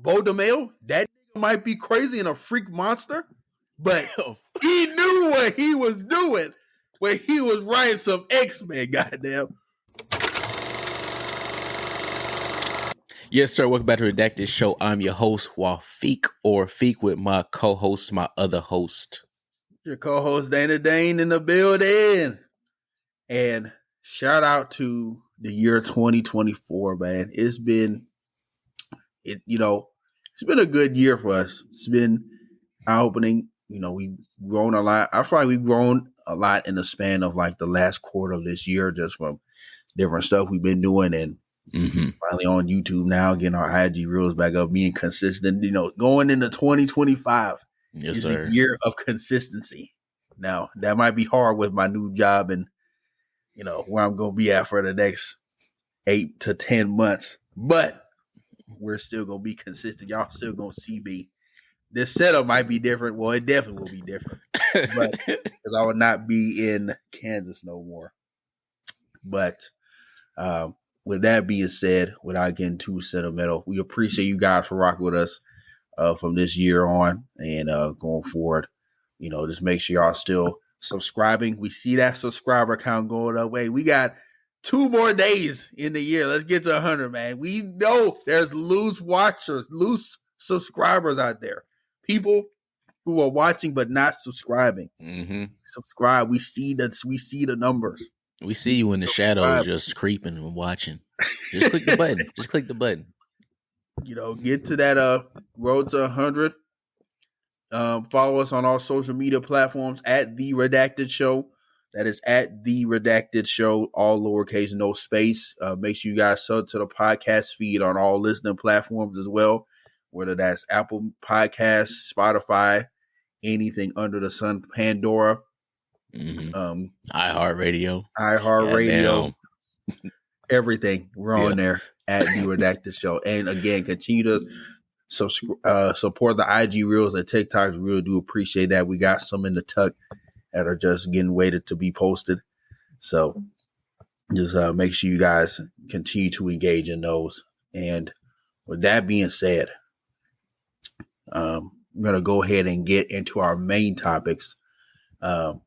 Bo DeMail, that nigga might be crazy and a freak monster, but he knew what he was doing when he was writing some X-Men, goddamn. Yes, sir. Welcome back to Redacted Show. I'm your host, Wafiq, or Feek, with my co-host, my other host. Your co-host, Dana Dane, in the building. And shout out to the year 2024, man. It's been a good year for us. It's been eye-opening. We've grown a lot. I feel like we've grown a lot in the span of like the last quarter of this year, just from different stuff we've been doing, and finally on YouTube now, getting our IG reels back up, being consistent. Going into 2025 is the year of consistency. Now that might be hard with my new job and where I'm going to be at for the next 8 to 10 months, but we're still going to be consistent. Y'all still going to see me. This setup might be different. Well, it definitely will be different, but because I will not be in Kansas no more. But with that being said, without getting too sentimental, we appreciate you guys for rocking with us from this year on and going forward. Just make sure y'all still subscribing. We see that subscriber count going up. Wait, we got 2 more days in the year. Let's get to 100, man. We know there's loose watchers, loose subscribers out there. People who are watching but not subscribing. Subscribe. We see the numbers. We see you in the shadows, just creeping and watching. Just click the button. Just click the button. Get to that road to 100. Follow us on all social media platforms at The Redacted Show. That is at The Redacted Show, all lowercase, no space. Make sure you guys sub to the podcast feed on all listening platforms as well, whether that's Apple Podcasts, Spotify, anything under the sun, Pandora, iHeartRadio, everything. We're on there at The Redacted Show. And again, continue to support the IG reels and TikToks. We really do appreciate that. We got some in the tuck that are just getting waited to be posted. So just make sure you guys continue to engage in those. And with that being said, I'm going to go ahead and get into our main topics. Not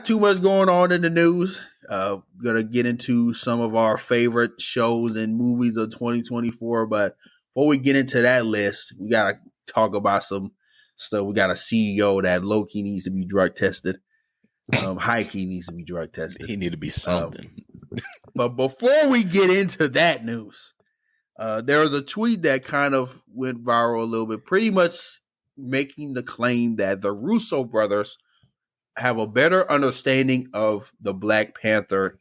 too much going on in the news. Going to get into some of our favorite shows and movies of 2024. But before we get into that list, we got to talk about some stuff. We got a CEO that low-key needs to be drug tested. High-key needs to be drug tested. He need to be something. But before we get into that news, there was a tweet that kind of went viral a little bit, pretty much making the claim that the Russo brothers have a better understanding of the Black Panther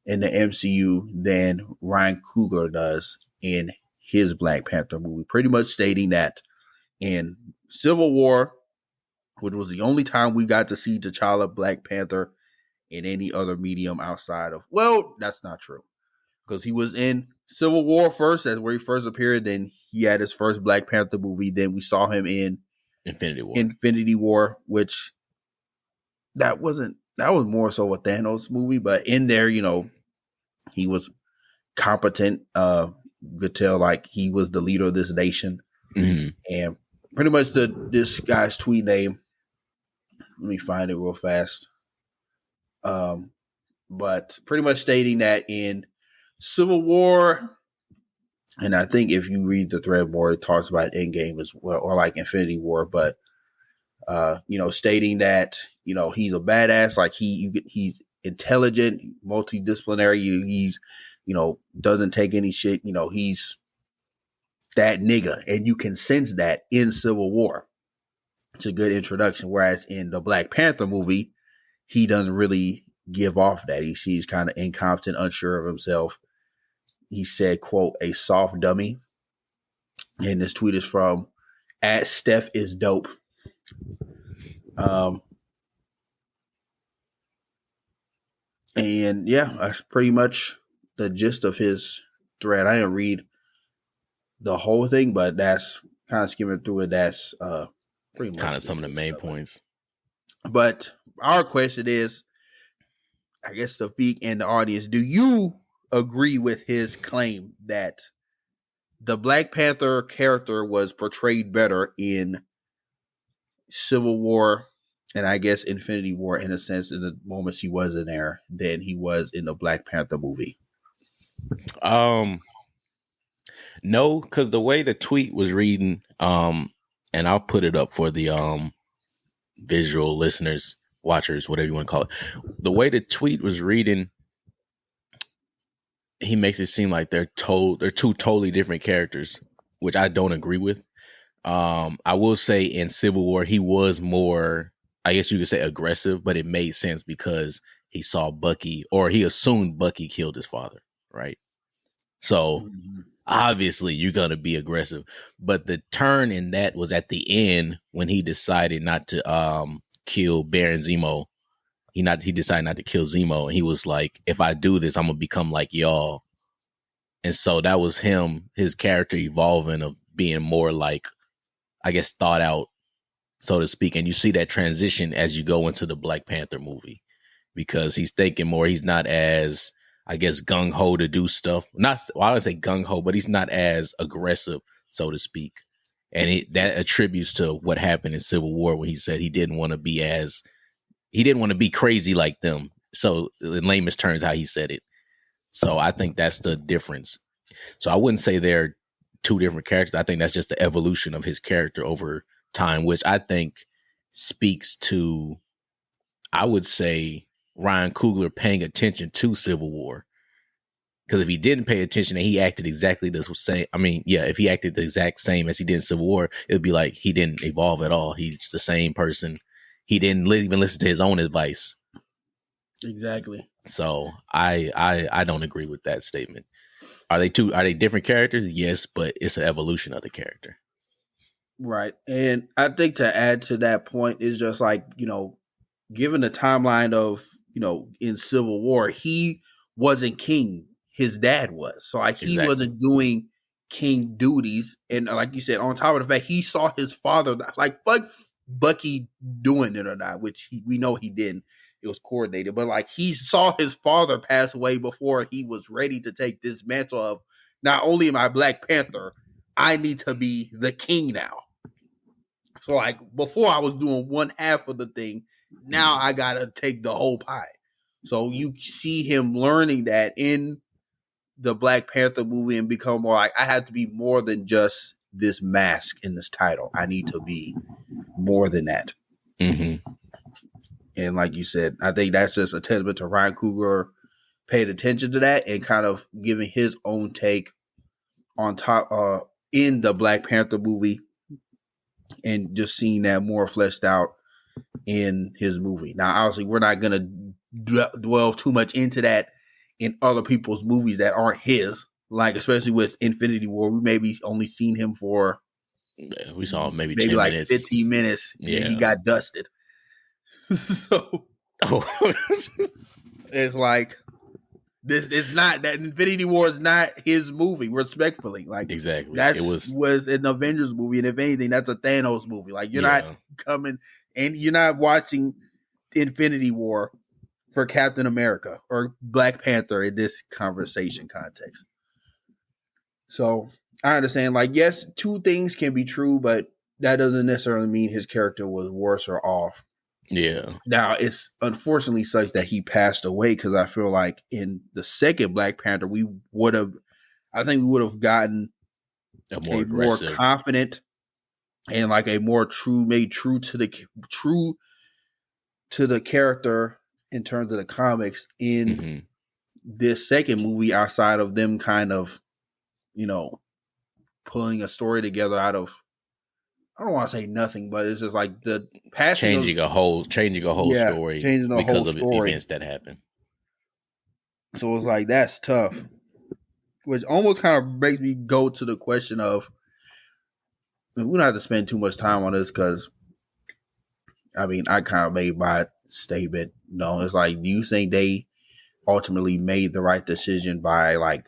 in the MCU than Ryan Coogler does in his Black Panther movie. Pretty much stating that in Civil War, which was the only time we got to see T'Challa Black Panther in any other medium outside of, well, that's not true. Because he was in Civil War first, that's where he first appeared. Then he had his first Black Panther movie. Then we saw him in Infinity War, which that was more so a Thanos movie, but in there, he was competent. Could tell like he was the leader of this nation. And pretty much this guy's tweet name, let me find it real fast. But pretty much stating that in Civil War, and I think if you read the thread more, it talks about Endgame as well, or like Infinity War, but stating that, he's a badass, like he's intelligent, multidisciplinary, he's, doesn't take any shit, he's that nigga, and you can sense that in Civil War. It's a good introduction, whereas in the Black Panther movie, he doesn't really give off that. He seems kind of incompetent, unsure of himself. He said, quote, "a soft dummy." And this tweet is from @StephIsDope. And yeah, that's pretty much the gist of his thread. I didn't read the whole thing, but that's kind of skimming through it. That's pretty much kind of some of the main points. But our question is, I guess the Feek and the audience, do you agree with his claim that the Black Panther character was portrayed better in Civil War and I guess Infinity War in a sense in the moments he was in there than he was in the Black Panther movie. Um, no, because the way the tweet was reading, and I'll put it up for the visual listeners, watchers, whatever you want to call it. The way the tweet was reading, he makes it seem like they're two totally different characters, which I don't agree with. I will say in Civil War he was more, I guess you could say, aggressive, but it made sense because he saw Bucky, or he assumed Bucky killed his father, right? So obviously you're gonna be aggressive. But the turn in that was at the end when he decided not to kill Baron Zemo. He decided not to kill Zemo, and he was like, if I do this, I'm gonna become like y'all. And so that was his character evolving of being more like, I guess, thought out, so to speak. And you see that transition as you go into the Black Panther movie, because he's thinking more, he's not as, I guess, gung-ho to do stuff. I would say gung-ho, but he's not as aggressive, so to speak. And that attributes to what happened in Civil War when he said he didn't want to be crazy like them. So in lamest terms, how he said it. So I think that's the difference. So I wouldn't say they're two different characters. I think that's just the evolution of his character over time, which I think speaks to, I would say, Ryan Coogler paying attention to Civil War. Because if he didn't pay attention and he acted exactly the same, if he acted the exact same as he did in Civil War, it would be like he didn't evolve at all. He's the same person. He didn't even listen to his own advice. Exactly. So I don't agree with that statement. Are they different characters? Yes, but it's an evolution of the character. Right. And I think to add to that point is just like, given the timeline of, in Civil War, he wasn't king. His dad was. So like he wasn't doing king duties. And like you said, on top of the fact he saw his father, like Bucky doing it or not, which we know he didn't. It was coordinated, but like he saw his father pass away before he was ready to take this mantle of, not only am I Black Panther, I need to be the king now. So like before I was doing one half of the thing, now I gotta take the whole pie. So you see him learning that in the Black Panther movie and become more like, I have to be more than just this mask in this title. I need to be more than that. Mm-hmm. And like you said, I think that's just a testament to Ryan Coogler paid attention to that and kind of giving his own take on top in the Black Panther movie, and just seeing that more fleshed out in his movie. Now, obviously, we're not going to dwell too much into that in other people's movies that aren't his, like especially with Infinity War. We maybe only seen him for we saw maybe 10 like minutes. 15 minutes, and then he got dusted. So it's like, this is not, that Infinity War is not his movie, respectfully. Like, exactly, that was an Avengers movie, and if anything, that's a Thanos movie. Like, you're not coming and you're not watching Infinity War for Captain America or Black Panther in this conversation context. So I understand, like, yes, two things can be true, but that doesn't necessarily mean his character was worse or off. Yeah. Now, it's unfortunately such that he passed away, because I feel like in the second Black Panther, we would have gotten a more confident and like a more true to the character in terms of the comics in this second movie, outside of them kind of, pulling a story together out of, I don't want to say nothing, but it's just like the passing changing a whole story, changing the whole story, events that happen. So it's like, that's tough, which almost kind of makes me go to the question of, we don't have to spend too much time on this, because I kind of made my statement. No, it's like, do you think they ultimately made the right decision by like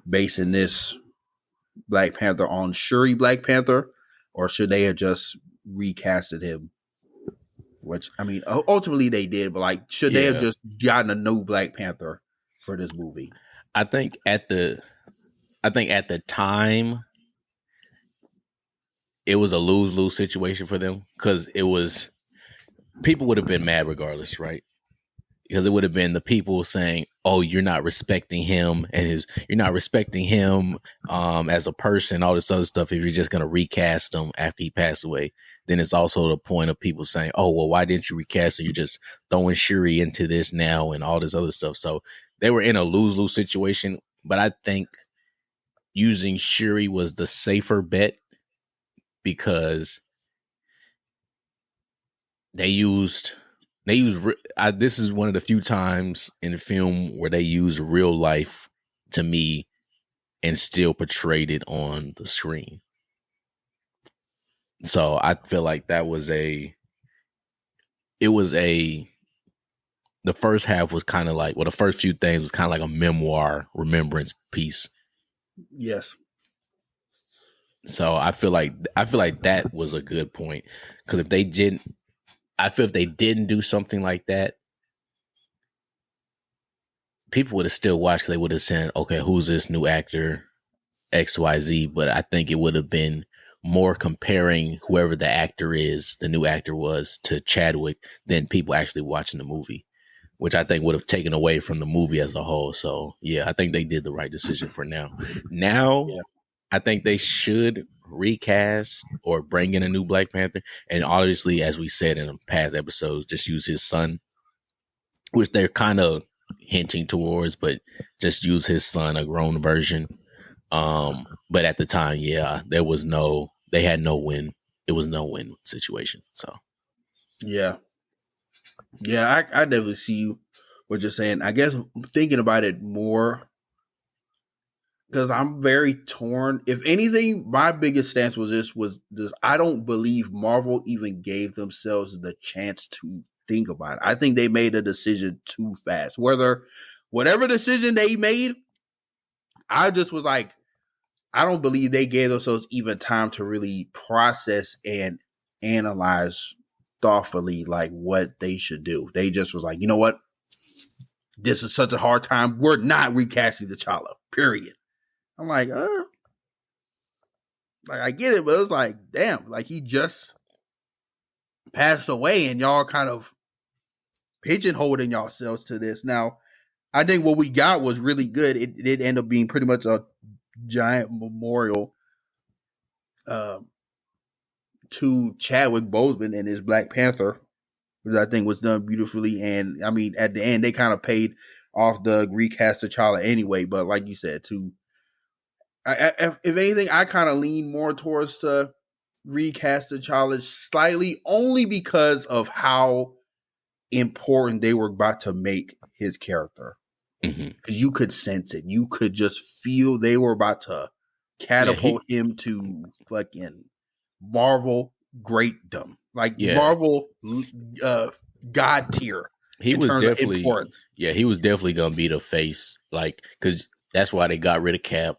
basing this Black Panther on Shuri Black Panther, or should they have just recasted him? Which, ultimately they did, but like, should they have just gotten a new Black Panther for this movie? I think at the time it was a lose-lose situation for them because it was people would have been mad regardless, right? Because it would have been the people saying, "Oh, you're not respecting him and you're not respecting him as a person, all this other stuff." If you're just going to recast him after he passed away, then it's also the point of people saying, "Oh, well, why didn't you recast him? You're just throwing Shuri into this now and all this other stuff." So they were in a lose-lose situation. But I think using Shuri was the safer bet because they used this is one of the few times in the film where they use real life to me and still portrayed it on the screen. So I feel like that was the first half was kind of like, well, the first few things was kind of like a memoir remembrance piece. Yes. So I feel like that was a good point because if they didn't do something like that, people would have still watched because they would have said, okay, who's this new actor? XYZ, but I think it would have been more comparing whoever the actor is, the new actor was, to Chadwick than people actually watching the movie, which I think would have taken away from the movie as a whole. So yeah, I think they did the right decision for now. Now, Yeah. I think they should recast or bring in a new Black Panther. And obviously, as we said in past episodes, just use his son, which they're kind of hinting towards, but just use his son, a grown version. But at the time, yeah, they had no win. It was no win situation. So Yeah. Yeah, I definitely see what you're saying. I guess thinking about it more because I'm very torn. If anything, my biggest stance was this: I don't believe Marvel even gave themselves the chance to think about it. I think they made a decision too fast. Whatever decision they made, I just was like, I don't believe they gave themselves even time to really process and analyze thoughtfully like what they should do. They just was like, you know what? This is such a hard time. We're not recasting T'Challa. Period. I'm like I get it, but it was like, damn, like he just passed away, and y'all kind of pigeonholing yourselves to this. Now, I think what we got was really good. It did end up being pretty much a giant memorial to Chadwick Boseman and his Black Panther, which I think was done beautifully. And I mean, at the end, they kind of paid off the recast T'Challa anyway. But like you said, if anything, I kind of lean more towards the recast T'Challa slightly, only because of how important they were about to make his character. Because you could sense it, you could just feel they were about to catapult him to fucking Marvel greatdom, like Marvel god tier he in was terms of definitely importance. he was definitely gonna be the face, like because that's why they got rid of Cap,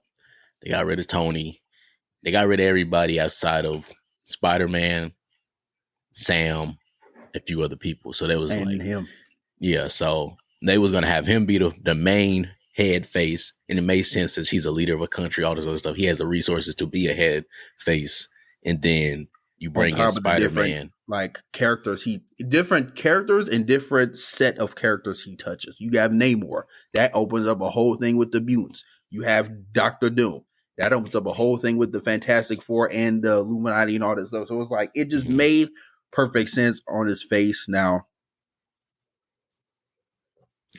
they got rid of Tony, they got rid of everybody outside of Spider-Man, Sam, a few other people. So there was And like, him. yeah, so they was gonna have him be the main head face, and it made sense since he's a leader of a country, all this other stuff. He has the resources to be a head face, and then you On bring in top of the different Spider-Man. like characters, different characters and different set of characters he touches. You have Namor, that opens up a whole thing with the mutants. You have Doctor Doom, that opens up a whole thing with the Fantastic Four and the Illuminati and all this stuff. So it's like it just made perfect sense on his face. Now,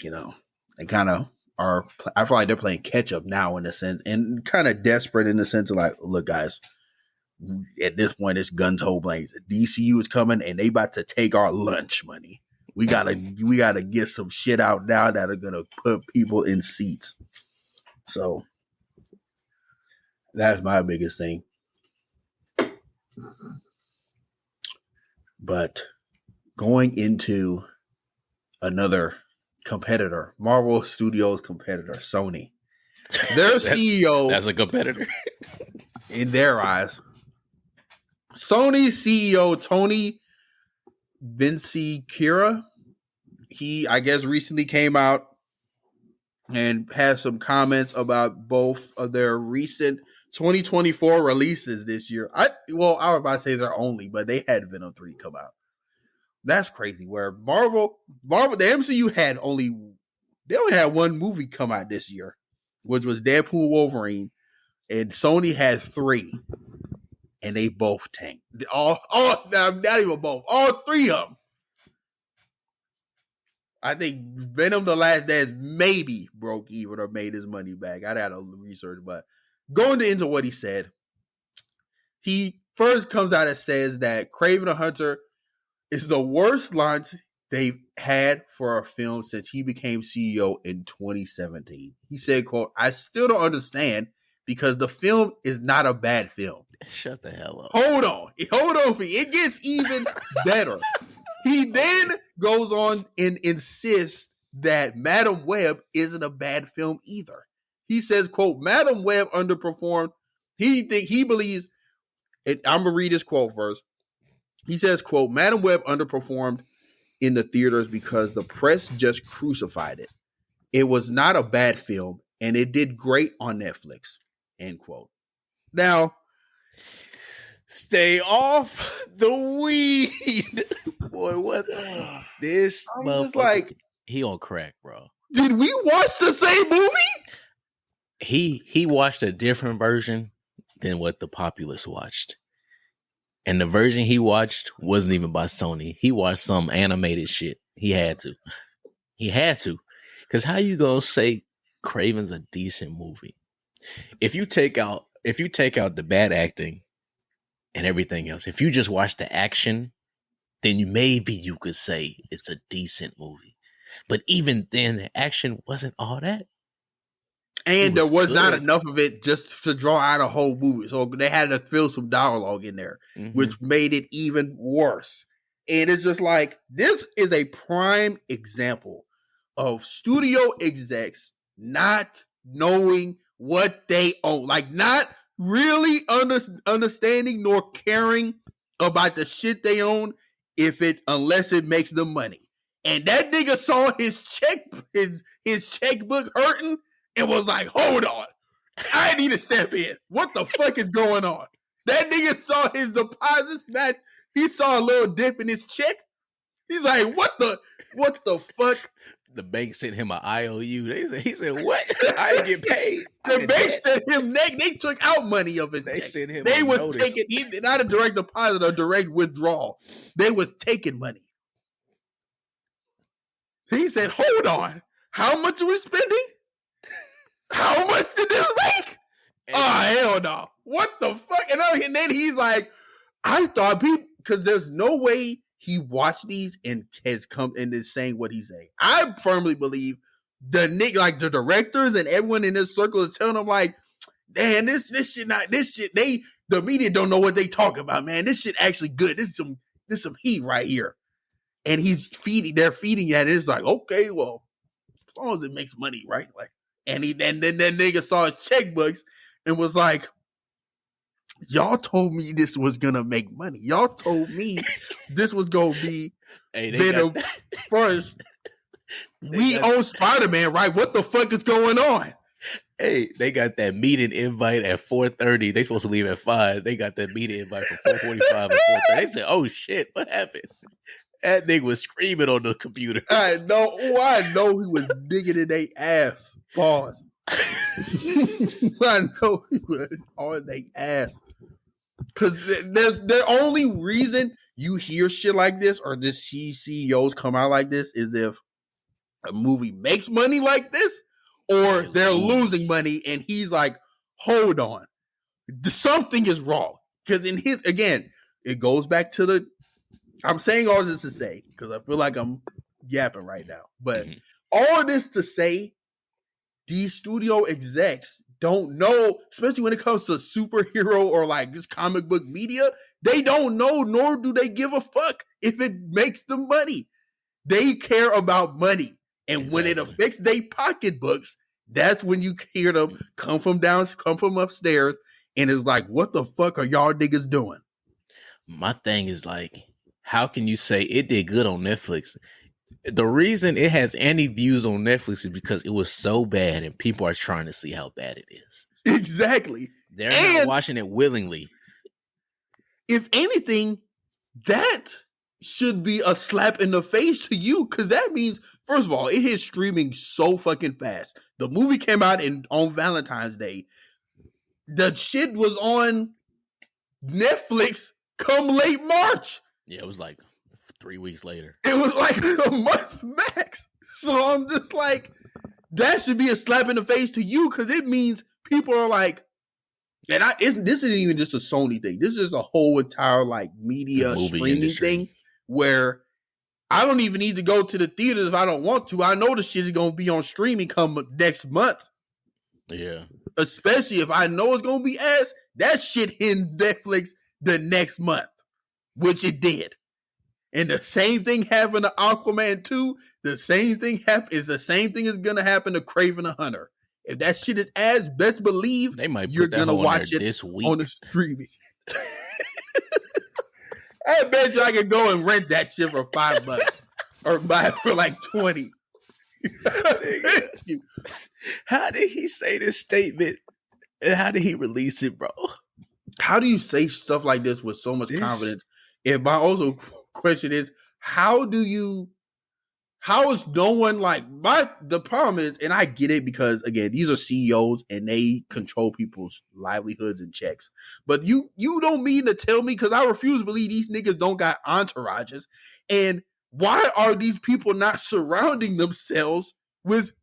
you know, they kind of are. I feel like they're playing catch up now in a sense, and kind of desperate in the sense of like, look, guys, at this point, it's guns ho blazing. DCU is coming, and they about to take our lunch money. We gotta get some shit out now that are gonna put people in seats. So that's my biggest thing. But going into another competitor, Marvel Studios competitor, Sony. Their CEO, that's a competitor in their eyes. Sony CEO Tony Vinciquerra, he I guess recently came out and had some comments about both of their recent 2024 releases this year. I was about to say they're only, but they had Venom 3 come out. That's crazy. Where Marvel, the MCU they only had one movie come out this year, which was Deadpool Wolverine, and Sony had 3, and they both tanked. Not even both, all 3 of them. I think Venom: The Last Dance maybe broke even or made his money back. I'd have to research, but going into what he said, he first comes out and says that Kraven the Hunter is the worst launch they've had for a film since he became CEO in 2017. He said, quote, "I still don't understand because the film is not a bad film." Shut the hell up. Hold on. It gets even better. He then goes on and insists that Madam Web isn't a bad film either. He says, quote, "Madam Web underperformed." He believes, I'm going to read this quote first. He says, quote, "Madam Web underperformed in the theaters because the press just crucified it. It was not a bad film, and it did great on Netflix," end quote. Now, stay off the weed. Boy, what? This motherfucker, like, he on crack, bro. Did we watch the same movie? He watched a different version than what the populace watched. And the version he watched wasn't even by Sony. He watched some animated shit. He had to. Because how you gonna say Kraven's a decent movie? If you take out the bad acting and everything else, if you just watch the action, then maybe you could say it's a decent movie. But even then, the action wasn't all that. And there was not enough of it just to draw out a whole movie. So they had to fill some dialogue in there, which made it even worse. And it's just like, this is a prime example of studio execs not knowing what they own. Like, not really understanding nor caring about the shit they own unless it makes them money. And that nigga saw his checkbook hurting and was like, "Hold on, I need to step in. What the fuck is going on?" That nigga saw his deposits, he saw a little dip in his check. He's like, what the fuck? The bank sent him an IOU. He said, "What? I didn't get paid." The bank sent him they took out money of his check. Sent him. They was taking not a direct deposit or direct withdrawal. They was taking money. He said, "Hold on, how much are we spending? How much did this make?" Oh, hell no. What the fuck? And then he's like, I thought because there's no way he watched these and has come and is saying what he's saying. I firmly believe the directors and everyone in this circle is telling him like, "Damn, the media don't know what they talk about, man. This shit actually good. This is some heat right here." And they're feeding at it. It's like, okay, well, as long as it makes money, right? Like, and then that nigga saw his checkbooks and was like, "Y'all told me this was gonna make money. Y'all told me this was gonna be Venom first. We own Spider-Man, right? What the fuck is going on?" Hey, they got that meeting invite at 4:30. They supposed to leave at 5. They got that meeting invite for 4:45 and 4:30. They said, "Oh shit, what happened?" That nigga was screaming on the computer. I know he was digging in their ass. Pause. I know he was on their ass. Because the only reason you hear shit like this or just see CEOs come out like this is if a movie makes money like this or they're losing money and he's like, "Hold on, something is wrong." Because it goes back to I'm saying all this to say, because I feel like I'm yapping right now, but all of this to say, these studio execs don't know, especially when it comes to superhero or like this comic book media, they don't know, nor do they give a fuck if it makes them money. They care about money. And when it affects their pocketbooks, that's when you hear them come from upstairs, and it's like, what the fuck are y'all niggas doing? My thing is like, how can you say it did good on Netflix? The reason it has any views on Netflix is because it was so bad and people are trying to see how bad it is. Exactly. They're not watching it willingly. If anything, that should be a slap in the face to you, because that means, first of all, it hit streaming so fucking fast. The movie came out on Valentine's Day. The shit was on Netflix come late March. Yeah, it was like 3 weeks later. It was like a month max. So I'm just like, that should be a slap in the face to you, because it means people are like, and this isn't even just a Sony thing. This is a whole entire like media streaming industry thing where I don't even need to go to the theaters if I don't want to. I know the shit is going to be on streaming come next month. Yeah. Especially if I know it's going to be ass, that shit hit Netflix the next month, which it did. And the same thing happened to Aquaman 2. The same thing is going to happen to Kraven the Hunter. If that shit is ass, best believe they might you're going to watch it this week on the streaming. I bet you I could go and rent that shit for $5 or buy it for like 20. How did he say this statement? And how did he release it, bro? How do you say stuff like this with so much confidence? And my also question is, how is no one like, the problem is, and I get it because again, these are CEOs and they control people's livelihoods and checks. But you don't mean to tell me, because I refuse to believe these niggas don't got entourages. And why are these people not surrounding themselves with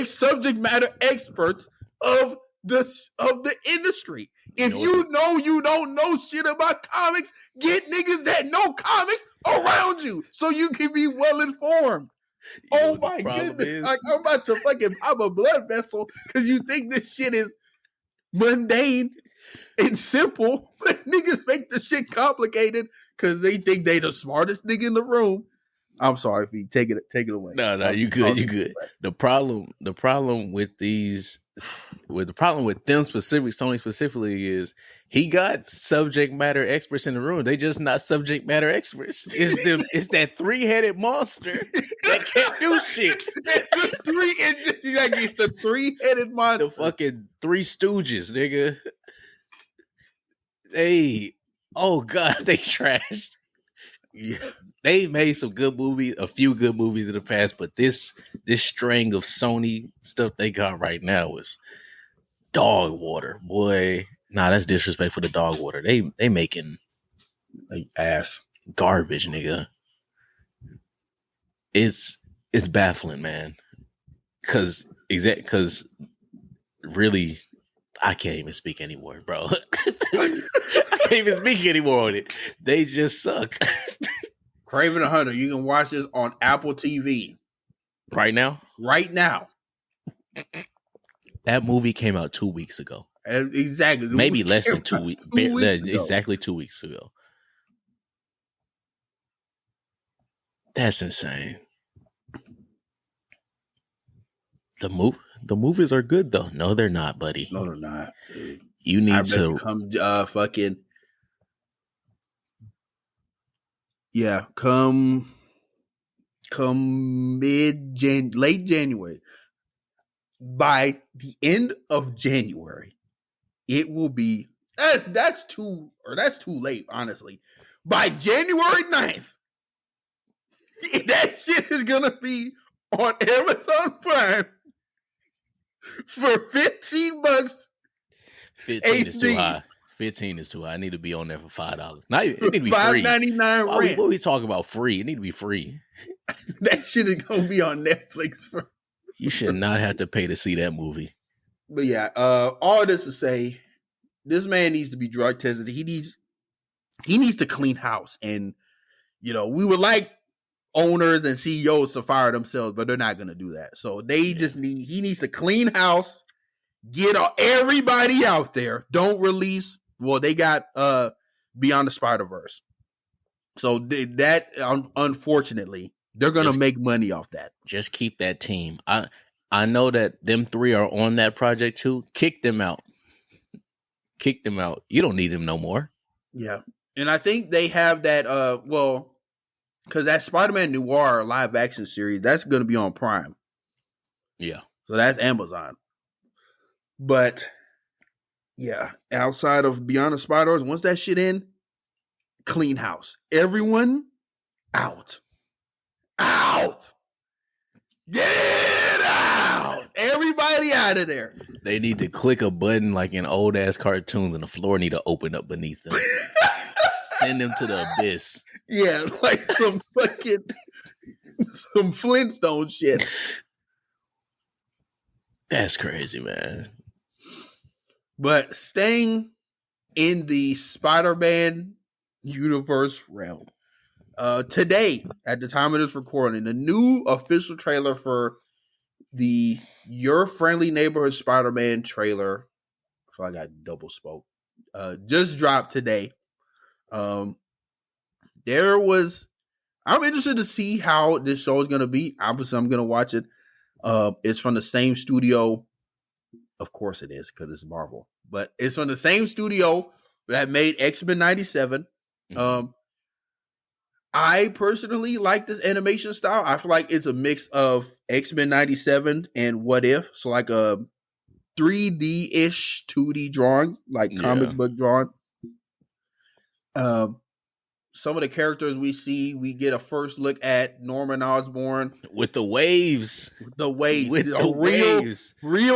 subject matter experts of the industry? If you know you don't know shit about comics, get niggas that know comics around you so you can be well informed. Oh my goodness. Like, I'm about to fucking pop a blood vessel because you think this shit is mundane and simple, but niggas make the shit complicated because they think they the smartest nigga in the room. I'm sorry if you take it away. No, you good, you good. The problem with them specific, Tony specifically, is he got subject matter experts in the room. They just not subject matter experts. It's that 3-headed monster that can't do shit. It's the 3-headed monster. The fucking 3 Stooges, nigga. Oh god, they trashed. Yeah. They made some good movies, a few good movies in the past, but this string of Sony stuff they got right now is dog water, boy. Nah, that's disrespectful to dog water. They making like ass garbage, nigga. It's baffling, man. Cause really, I can't even speak anymore, bro. I can't even speak anymore on it. They just suck. Kraven the Hunter, you can watch this on Apple TV. Right now? Right now. That movie came out 2 weeks ago. Exactly. Maybe less than 2 weeks. Exactly 2 weeks ago. That's insane. The movies are good though. No, they're not, buddy. No, they're not. Dude. You need to come fucking yeah, come late January. By the end of January, it will be that's too late, honestly. By January 9th, that shit is gonna be on Amazon Prime for $15. 15 is too high. 15 is too high. I need to be on there for $5. Now it need to be free. $5.99 what we talking about? Free. It need to be free. That shit is gonna be on Netflix for. You should not have to pay to see that movie. But yeah, all this to say, this man needs to be drug tested. He needs to clean house. And we would like owners and CEOs to fire themselves, but they're not gonna do that. So he needs to clean house, get everybody out there. Don't release. Well, they got Beyond the Spider-Verse. So that unfortunately, they're gonna make money off that. Just keep that team. I know that them 3 are on that project too. Kick them out. Kick them out. You don't need them no more. Yeah, and I think they have that. Because that Spider-Man Noir live action series, that's gonna be on Prime. Yeah. So that's Amazon. But Yeah. Outside of Beyond the Spider-Verse, once that shit in, clean house. Everyone out. Out. Get out. Everybody out of there. They need to click a button like in old ass cartoons, and the floor need to open up beneath them. Send them to the abyss. Yeah, like some fucking some Flintstone shit. That's crazy, man. But staying in the Spider-Man universe realm, today, at the time of this recording, the new official trailer for the Your Friendly Neighborhood Spider-Man trailer, I feel like I double spoke, just dropped today. I'm interested to see how this show is going to be. Obviously, I'm going to watch it. It's from the same studio. Of course it is, because it's Marvel. But it's from the same studio that made X-Men 97. Mm-hmm. I personally like this animation style. I feel like it's a mix of X-Men 97 and What If. So like a 3D-ish 2D drawing, like comic book drawing. Some of the characters we see, we get a first look at Norman Osborn with the waves. Real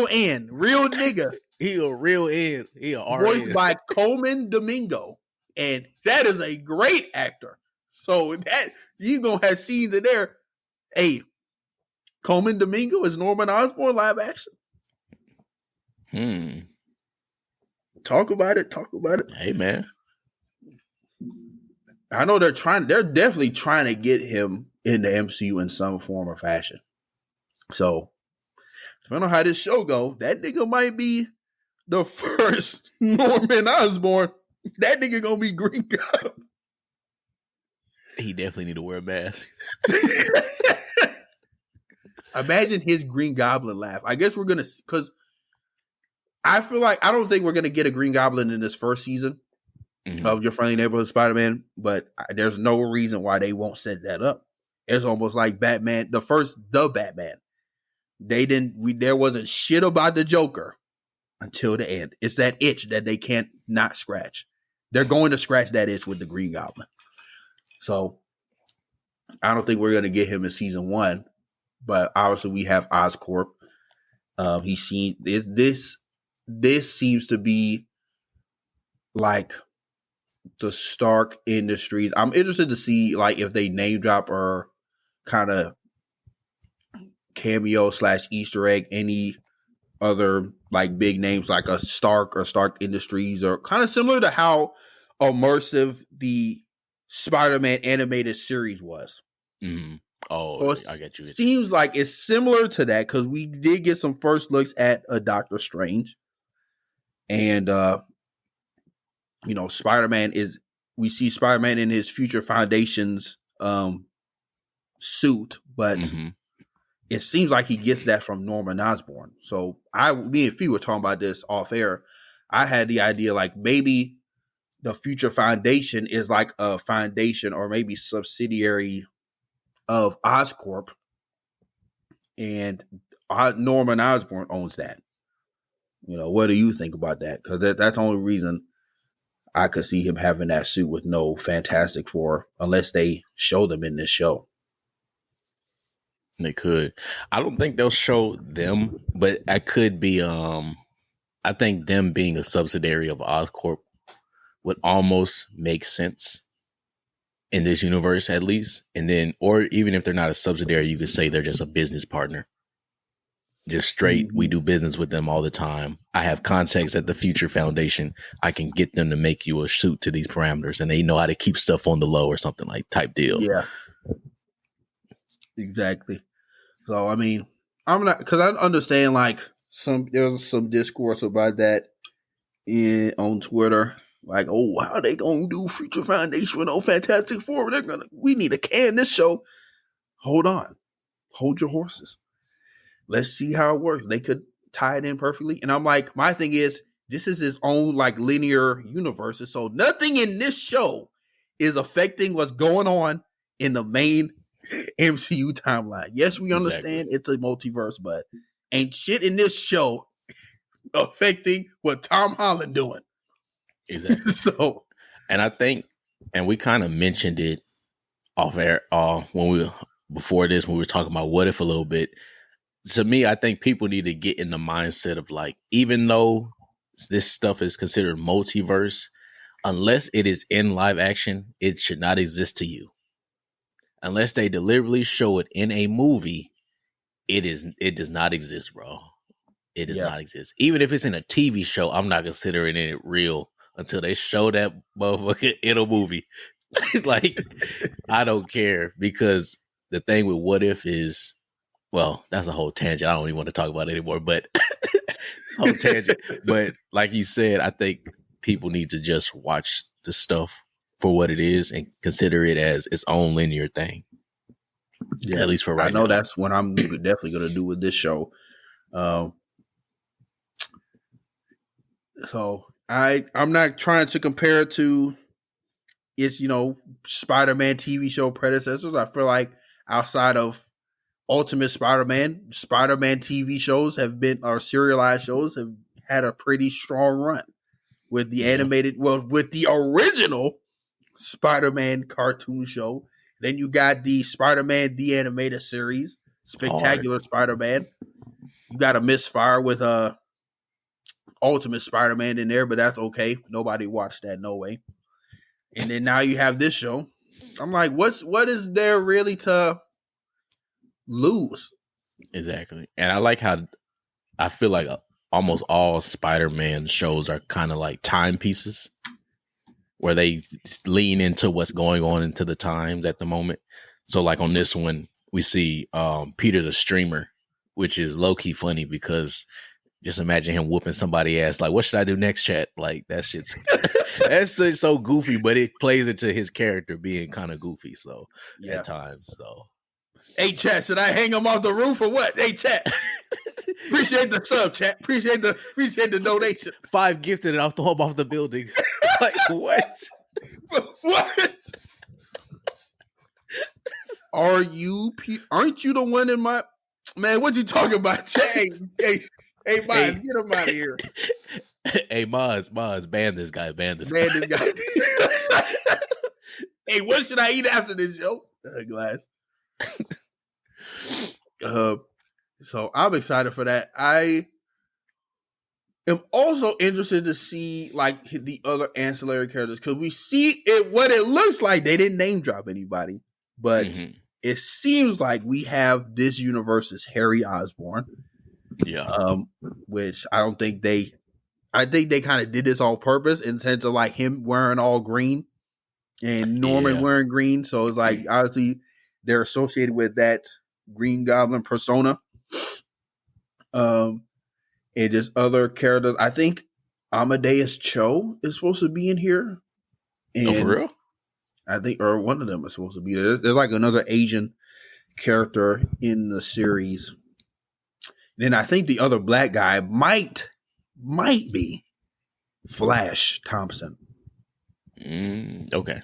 nigga. He a real end. He a RN. Voiced by Coleman Domingo, and that is a great actor. So that you gonna have scenes in there. Hey, Coleman Domingo is Norman Osborn live action. Talk about it. Hey, man. I know they're definitely trying to get him in the MCU in some form or fashion. So, depending on how this show go, that nigga might be the first Norman Osborn. That nigga gonna be Green Goblin. He definitely need to wear a mask. Imagine his Green Goblin laugh. I guess we're gonna, because I feel like I don't think we're gonna get a Green Goblin in this first season. Mm-hmm. Of Your Friendly Neighborhood Spider-Man, but there's no reason why they won't set that up. It's almost like Batman, the Batman. There wasn't shit about the Joker until the end. It's that itch that they can't not scratch. They're going to scratch that itch with the Green Goblin. So I don't think we're going to get him in season 1, but obviously we have Oscorp. He's seen this seems to be like the Stark Industries. I'm interested to see like if they name drop or kind of cameo / Easter egg any other like big names like a Stark or Stark Industries, or kind of similar to how immersive the Spider-Man animated series was. Mm-hmm. Oh, so I get you. Seems like it's similar to that, because we did get some first looks at a Doctor Strange, and we see Spider-Man in his Future Foundation's suit, but it seems like he gets that from Norman Osborn. So me and Fee were talking about this off air. I had the idea like maybe the Future Foundation is like a foundation or maybe subsidiary of Oscorp, and Norman Osborn owns that. What do you think about that? Because that's the only reason I could see him having that suit with no Fantastic Four, unless they show them in this show. They could. I don't think they'll show them, but I could be. I think them being a subsidiary of Oscorp would almost make sense in this universe, at least. And then, or even if they're not a subsidiary, you could say they're just a business partner. Just straight, we do business with them all the time. I have contacts at the Future Foundation. I can get them to make you a suit to these parameters, and they know how to keep stuff on the low or something like type deal. Yeah, exactly. So, I mean, I'm not, because I understand like there was some discourse about that on Twitter. Like, oh, how are they gonna do Future Foundation with no Fantastic Four? We need to can this show. Hold on, hold your horses. Let's see how it works. They could tie it in perfectly. And I'm like, my thing is, this is his own like linear universe. So nothing in this show is affecting what's going on in the main MCU timeline. Yes, we understand it's a multiverse, but ain't shit in this show affecting what Tom Holland doing. Exactly. So, and I think, and we kind of mentioned it off air when we before this when we were talking about what if a little bit. To me, I think people need to get in the mindset of like, even though this stuff is considered multiverse, unless it is in live action, it should not exist to you. Unless they deliberately show it in a movie, it does not exist, bro. It does not exist. Even if it's in a TV show, I'm not considering it real until they show that motherfucker in a movie. Like, I don't care, because the thing with what if is, well, that's a whole tangent. I don't even want to talk about it anymore, but whole tangent. But like you said, I think people need to just watch the stuff for what it is and consider it as its own linear thing. Yeah, at least for right I know now. that's what I'm definitely going to do with this show. So I'm not trying to compare it to its Spider-Man TV show predecessors. I feel like outside of Ultimate Spider-Man TV shows have been, or serialized shows have had a pretty strong run with the animated, with the original Spider-Man cartoon show. Then you got the Spider-Man the animated series, Spectacular Spider-Man. You got a misfire with Ultimate Spider-Man in there, but that's okay. Nobody watched that, no way. And then now you have this show. I'm like, what is there really to lose? Exactly. And I like how I feel like almost all Spider-Man shows are kind of like timepieces, where they lean into what's going on into the times at the moment. So like on this one, we see Peter's a streamer, which is low-key funny, because just imagine him whooping somebody ass. Like, what should I do next, chat? Like, that shit's that's just so goofy, but it plays into his character being kind of goofy. So at times, so. Hey, chat, should I hang him off the roof or what? Hey, chat. Appreciate the sub, chat. Appreciate the donation. 5 gifted and I'll throw him off the building. Like, what? What? Aren't you the one in my man? What you talking about? Hey, Miles, get him out of here. Hey, Maz, ban this guy. Hey, what should I eat after this show? Glass. So I'm excited for that. I am also interested to see like the other ancillary characters, because we see it. What it looks like, they didn't name drop anybody, but it seems like we have this universe's Harry Osborn. Yeah. Which I don't think I think they kind of did this on purpose, in sense of like him wearing all green and Norman wearing green. So it's like, obviously they're associated with that Green Goblin persona. And just other characters. I think Amadeus Cho is supposed to be in here. And for real? I think, or one of them is supposed to be there. There's like another Asian character in the series. Then I think the other black guy might be Flash Thompson. Okay.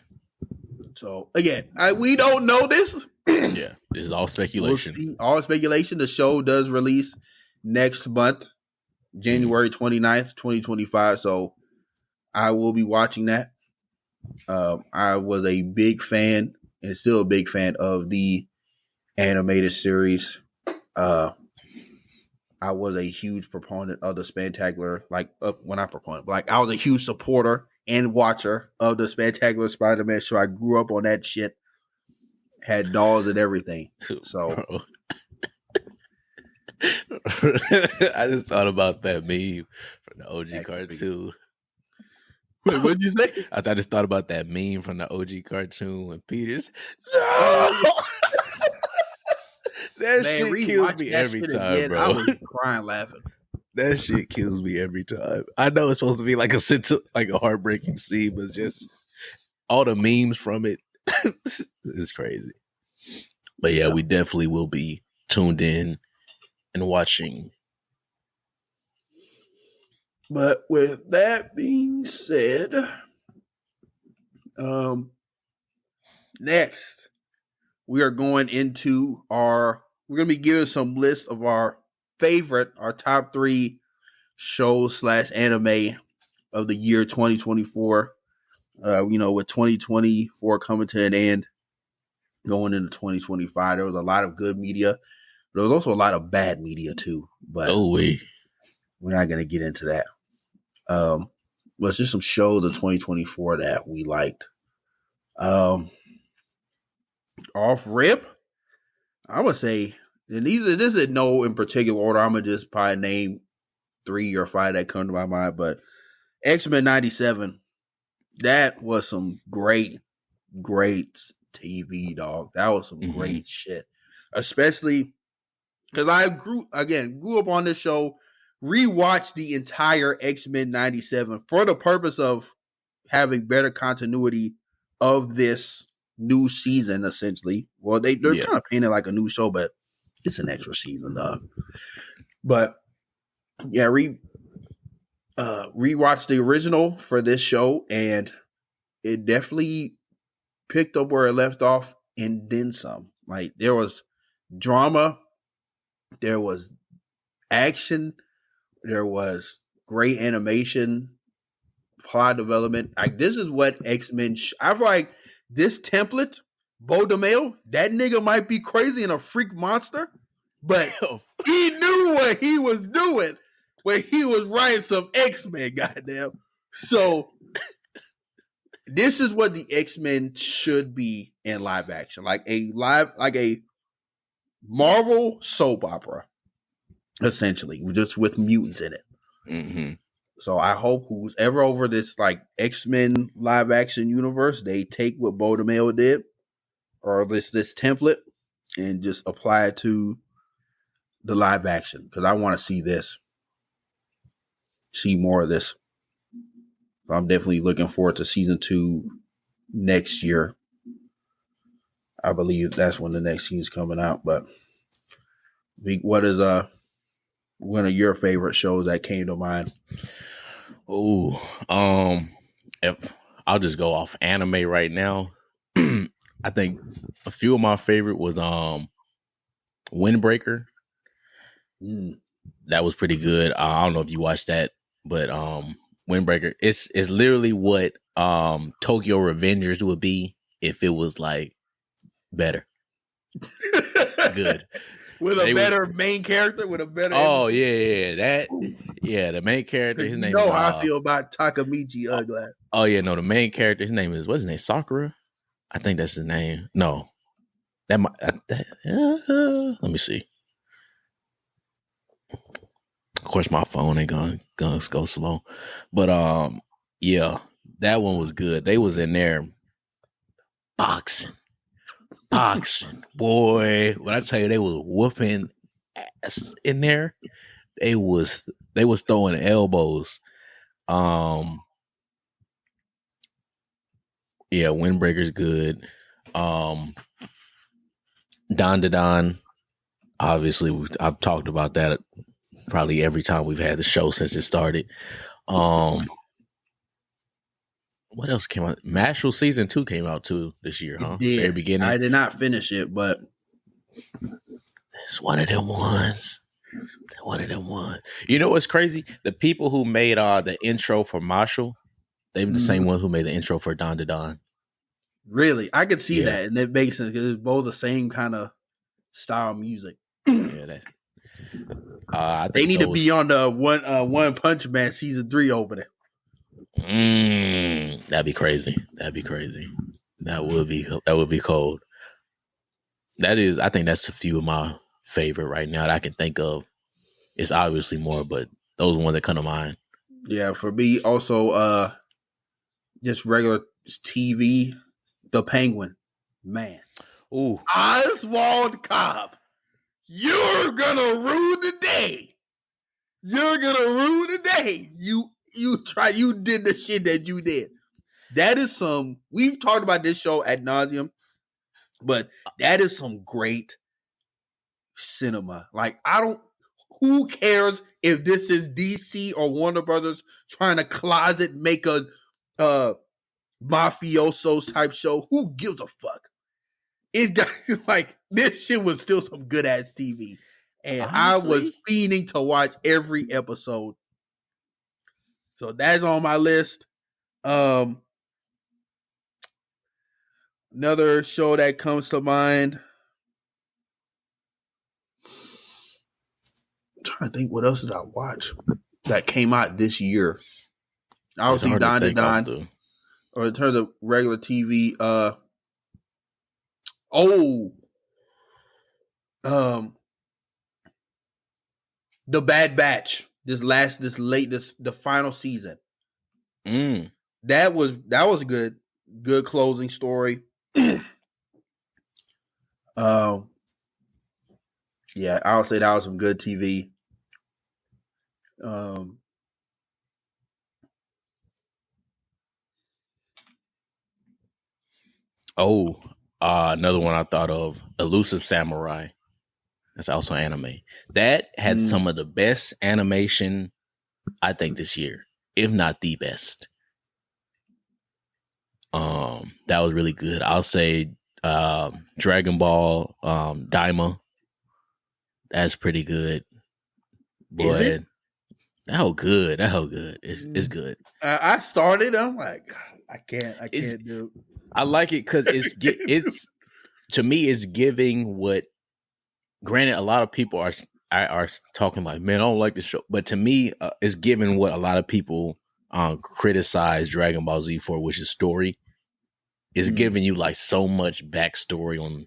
So again, we don't know this. Yeah, this is all speculation. We'll see. All speculation. The show does release next month, January 29th, 2025. So I will be watching that. I was a big fan, and still a big fan, of the animated series. I was a huge proponent of the Spectacular, I was a huge supporter and watcher of the Spectacular Spider-Man show. I grew up on that shit. Had dolls and everything. So I just thought about that meme from the OG cartoon. Wait, what'd you say? I just thought about that meme from the OG cartoon when Peter's. No! That shit kills me every time, again, bro. I was crying laughing. That shit kills me every time. I know it's supposed to be like a heartbreaking scene, but just all the memes from it is crazy. But yeah, we definitely will be tuned in and watching. But with that being said, next we are going to be giving some list of our top 3 show / anime of the year 2024. With 2024 coming to an end, going into 2025, there was a lot of good media. There was also a lot of bad media too, but we're not going to get into that. But it's just some shows of 2024 that we liked. Off rip, I would say, and this is no in particular order. I'm gonna just probably name 3 or 5 that come to my mind. But X-Men '97, that was some great TV, dog. That was some great shit, especially because I grew up on this show, rewatched the entire X-Men '97 for the purpose of having better continuity of this new season, essentially. Well, they're kind of painted like a new show, but it's an extra season, dog. But yeah, rewatched the original for this show, and it definitely picked up where it left off and then some. Like, there was drama, there was action, there was great animation, plot development. Like, this is what X-Men I feel like this template, Bo DeMail, that nigga might be crazy and a freak monster, but he knew what he was doing when he was writing some X-Men, goddamn. So this is what the X-Men should be in live action. Like a Marvel soap opera, essentially, just with mutants in it. Mm-hmm. So I hope who's ever over this like X-Men live action universe, they take what Bo DeMail did, or this template, and just apply it to the live action, because I want to see more of this. So I'm definitely looking forward to season 2 next year. I believe that's when the next season's coming out. But what is one of your favorite shows that came to mind? If I'll just go off anime right now. I think a few of my favorite was Windbreaker. That was pretty good. I don't know if you watched that, but Windbreaker, it's literally what Tokyo Revengers would be if it was like better. Good. With a better main character, with a better the main character, his name is how I feel about Takamichi Ugly. Oh yeah, no, the main character, his name is, what's his name? Sakura? I think that's his name. No. Let me see. Of course, my phone ain't gonna go slow. But yeah, that one was good. They was in there boxing. Boy, when I tell you they was whooping ass in there, they was throwing elbows. Yeah, Windbreaker's good. Don to Don, obviously I've talked about that probably every time we've had the show since it started. What else came out? Mashal season 2 came out too this year, huh? Very beginning. I did not finish it, but it's one of them ones. You know what's crazy? The people who made the intro for Mashal, they were the same one who made the intro for Don to Don. Really? I could see that, and it makes sense because it's both the same kind of style of music. Yeah, they need to be on the One Punch Man season 3 opening. That'd be crazy. That would be cold. I think that's a few of my favorite right now that I can think of. It's obviously more, but those ones that come to mind. Yeah, for me also, just regular TV, The Penguin, man. Ooh, Oswald Cobb, you're gonna rue the day. You did the shit that you did. That is we've talked about this show ad nauseum, but that is some great cinema. Like, who cares if this is DC or Warner Brothers trying to closet make a mafioso type show? Who gives a fuck? It got like, this shit was still some good ass TV. And honestly, I was fiending to watch every episode So that's on my list. Another show that comes to mind. I'm trying to think what else did I watch that came out this year. It's Obviously, hard to Don to think off Don, the. or in terms of regular TV. Oh, um, The Bad Batch. The final season. Mm. That was good. Good closing story. Yeah, I'll say that was some good TV. Oh, another one I thought of, Elusive Samurai. That's also anime. That had some of the best animation, I think, this year, if not the best. That was really good. I'll say Dragon Ball Daima. That's pretty good. Is it? Boy, that whole good. That whole good. It's good. I started. I'm like, I can't It's do. I like it because it's to me it's giving what. Granted, a lot of people are talking like, man, I don't like this show, but to me, it's giving what a lot of people criticize Dragon Ball Z for, which is story. It's giving you like so much backstory on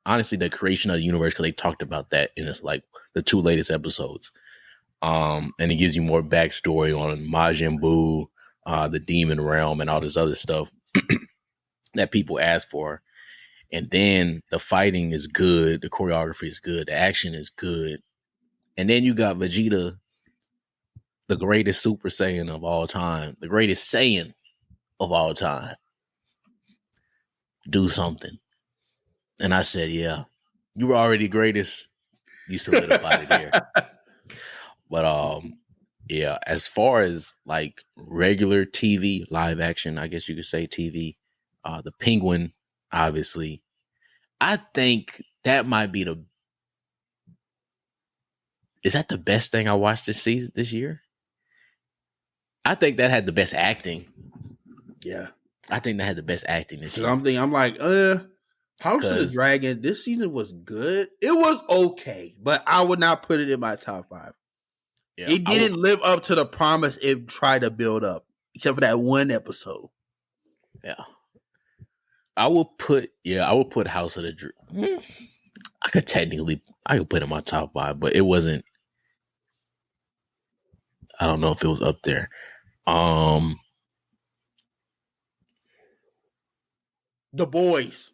honestly, the creation of the universe, because they talked about that in it's like the 2 latest episodes. And it gives you more backstory on Majin Buu, the demon realm, and all this other stuff that people ask for. And then the fighting is good, the choreography is good, the action is good. And then you got Vegeta, the greatest Super Saiyan of all time, the greatest Saiyan of all time, do something. And I said, yeah, you were already greatest. You solidified it here. But yeah, as far as like regular TV, live action, I guess you could say TV, the Penguin, obviously, I think that might be is that the best thing I watched this year? I think that had the best acting. Yeah, I think that had the best acting this year. I'm like, House of the Dragon. This season was good. It was okay, but I would not put it in my top 5. Yeah, it didn't live up to the promise it tried to build up, except for that one episode. Yeah, I will put House of the Dragon. I could put it in my top 5, but it wasn't. I don't know if it was up there. The Boys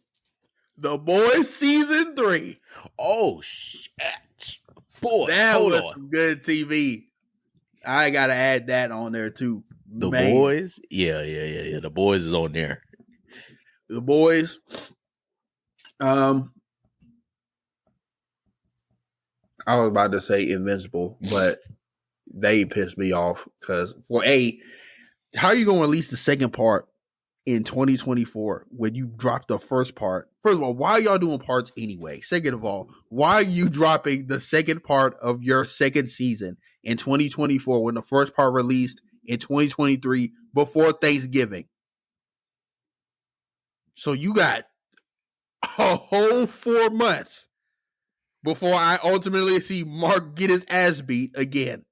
season 3. Oh shit, boy! That was some good TV. I gotta add that on there too. The Boys, yeah. The Boys is on there. The Boys. I was about to say Invincible, but they pissed me off because how are you going to release the second part in 2024 when you dropped the first part? First of all, why are y'all doing parts anyway? Second of all, why are you dropping the second part of your second season in 2024 when the first part released in 2023 before Thanksgiving? So you got a whole 4 months before I ultimately see Mark get his ass beat again.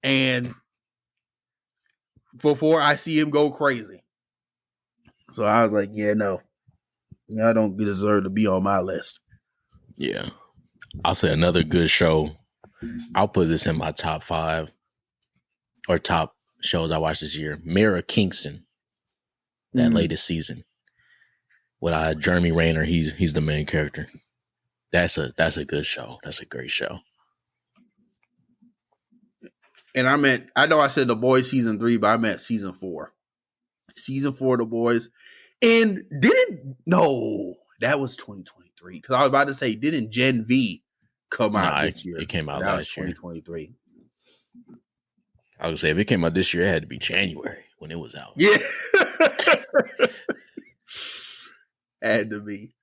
And before I see him go crazy. So I was like, yeah, no. I don't deserve to be on my list. Yeah. I'll say another good show. I'll put this in my top 5 or top shows I watched this year. Mara Kingston, that latest season. With Jeremy Rayner, he's the main character. That's a good show. That's a great show. And I know I said The Boys season 3, but I meant season 4. Season 4 of The Boys. And that was 2023. Because I was about to say, didn't Gen V come out this year? It came out last year. 2023. I would say if it came out this year, it had to be January when it was out. Yeah. Had to be.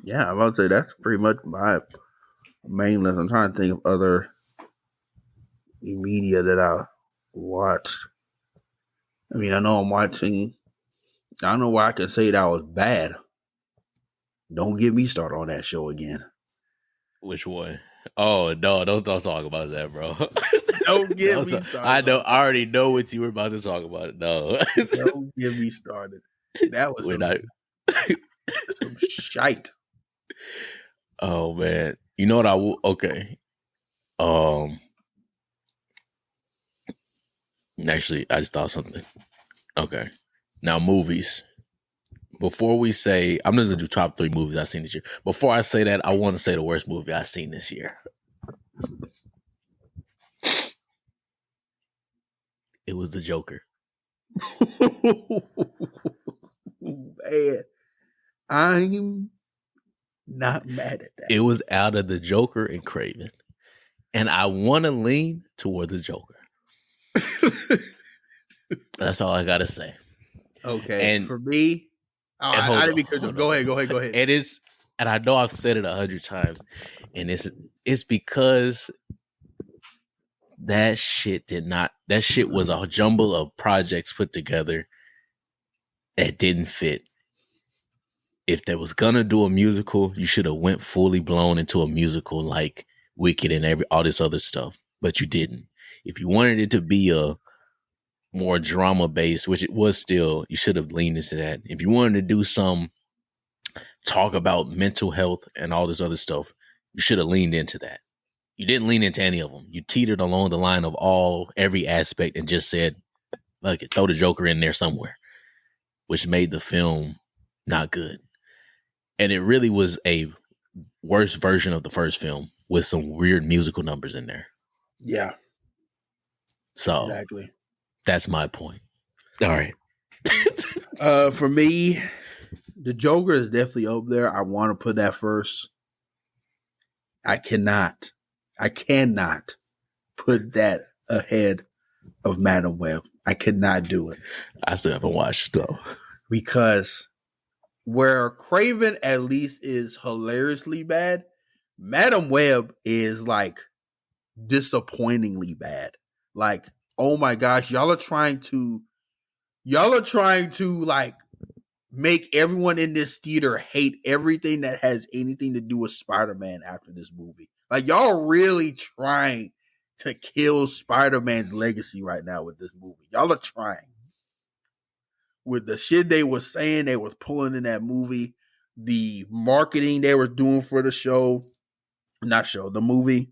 Yeah, I'm about to say that's pretty much my main list. I'm trying to think of other media that I watched. I mean, I know I'm watching. I don't know why I can say that was bad. Don't get me started on that show again. Which one? Oh no, don't talk about that, bro. Don't get me started. I know. I already know what you were about to talk about. No, don't get me started. That was some shite. Oh man, you know what I will? Okay. Actually, I just thought something. Okay. Now movies. Before we say, I'm just gonna do top 3 movies I've seen this year. Before I say that, I want to say the worst movie I've seen this year. It was The Joker. Man, I'm not mad at that. It was out of The Joker and Craven, and I want to lean toward The Joker. That's all I gotta say. Okay, And for me, I didn't because go ahead. It is, and I know I've said it 100 times, and it's because that shit was a jumble of projects put together that didn't fit. If they was gonna do a musical, you should have went fully blown into a musical like Wicked and all this other stuff, but you didn't. If you wanted it to be a more drama based, which it was still, you should have leaned into that. If you wanted to do some talk about mental health and all this other stuff, you should have leaned into that. You didn't lean into any of them. You teetered along the line of every aspect and just said, "Look, throw the Joker in there somewhere," which made the film not good. And it really was a worse version of the first film with some weird musical numbers in there. Yeah. So exactly. That's my point. All right. For me, the Joker is definitely up there. I want to put that first. I cannot put that ahead of Madam Web. I cannot do it. I still haven't watched it though. Because where Craven at least is hilariously bad, Madam Web is like disappointingly bad. Like, oh my gosh, y'all are trying to like make everyone in this theater hate everything that has anything to do with Spider-Man after this movie. Like, y'all really trying to kill Spider-Man's legacy right now with this movie. Y'all are trying. With the shit they was saying they was pulling in that movie, the marketing they were doing for the the movie,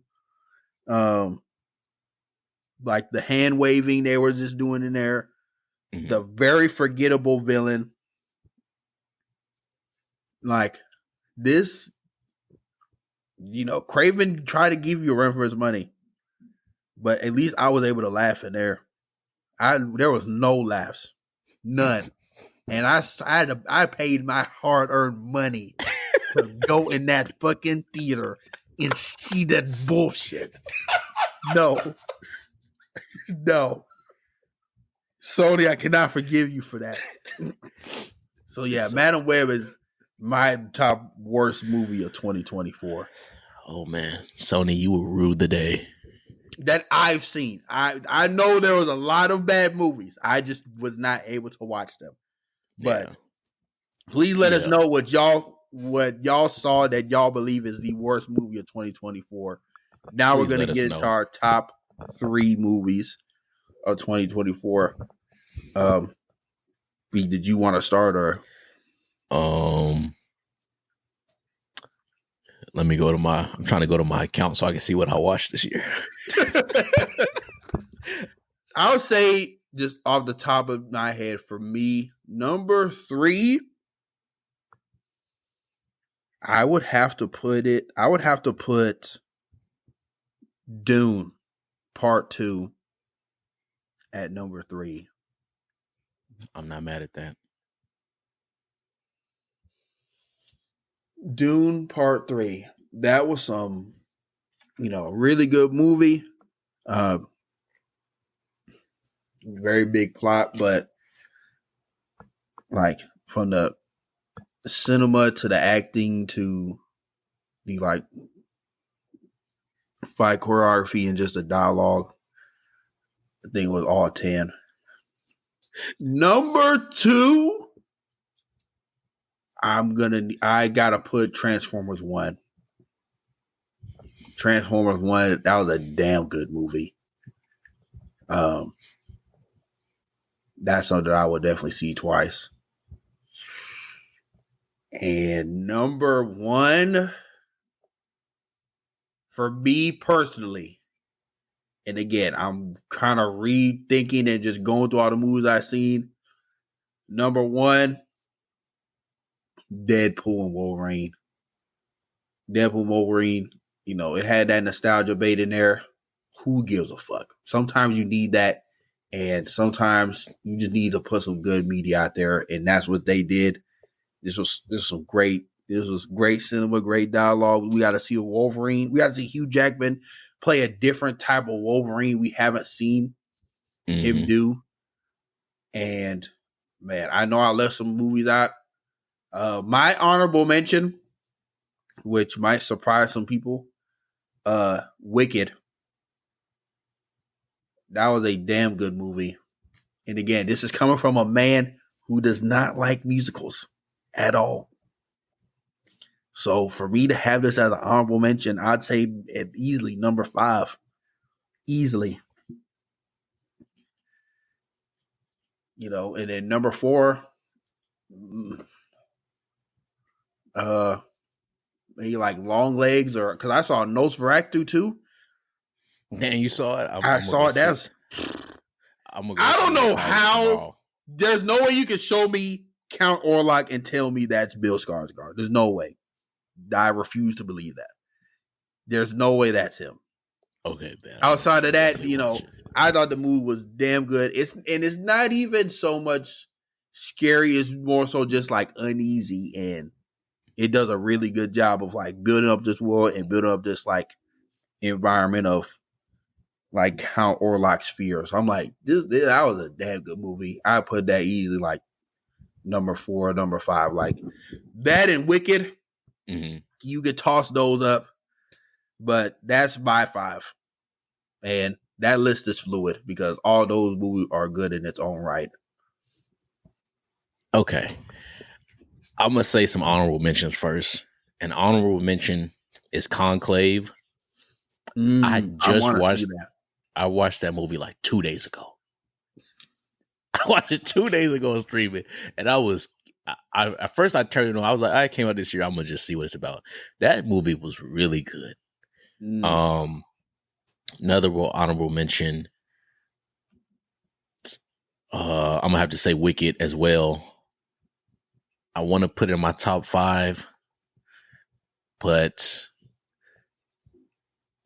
like the hand waving they were just doing in there, the very forgettable villain. Like this, Craven tried to give you a run for his money, but at least I was able to laugh in there. There was no laughs, none, and I paid my hard earned money to go in that fucking theater and see that bullshit. No, Sony, I cannot forgive you for that. So yeah, Madam Web is my top worst movie of 2024. Oh man, Sony, you will rue the day. That I've seen. I know there was a lot of bad movies. I just was not able to watch them. But please let us know what y'all saw that y'all believe is the worst movie of 2024. Now we're gonna get into our top 3 movies of 2024. Did you want to start or? Let me I'm trying to go to my account so I can see what I watched this year. I'll say just off the top of my head, for me, number 3, I would have to put Dune Part 2 at number 3. I'm not mad at that. Dune Part 3. That was some, really good movie. Very big plot, but like from the cinema to the acting to the like fight choreography and just the dialogue, I think it was all 10. Number 2, I gotta put Transformers 1. Transformers 1, that was a damn good movie. That's something that I would definitely see twice. And number 1 for me personally, and again, I'm kind of rethinking and just going through all the movies I've seen. Number 1, Deadpool and Wolverine. Deadpool, Wolverine, it had that nostalgia bait in there. Who gives a fuck? Sometimes you need that, and sometimes you just need to put some good media out there, and that's what they did. This was great cinema, great dialogue. We got to see a Wolverine. We got to see Hugh Jackman play a different type of Wolverine we haven't seen him do. And man, I know I left some movies out. My honorable mention, which might surprise some people, Wicked. That was a damn good movie. And again, this is coming from a man who does not like musicals at all. So for me to have this as an honorable mention, I'd say easily number 5. Easily. And then number 4, maybe like Long Legs, or because I saw Nosferatu too. Damn, you saw it? I saw it. That's. I don't know how. There's no way you can show me Count Orlok and tell me that's Bill Skarsgård. There's no way. I refuse to believe that. There's no way that's him. Okay, man. Outside of that, I thought the movie was damn good. It's not even so much scary. It's more so just like uneasy, and it does a really good job of like building up this world and building up this like environment of like Count Orlok's fear. So I'm like, that was a damn good movie. I put that easily like number 4, number 5, like that and Wicked. Mm-hmm. You could toss those up, but that's my 5. And that list is fluid because all those movies are good in its own right. Okay. I'm going to say some honorable mentions first. An honorable mention is Conclave. I watched that movie like 2 days ago. I watched it 2 days ago streaming, and at first I turned it on. I was like, I came out this year. I'm gonna just see what it's about. That movie was really good. Another honorable mention. I'm gonna have to say Wicked as well. I want to put it in my top 5, but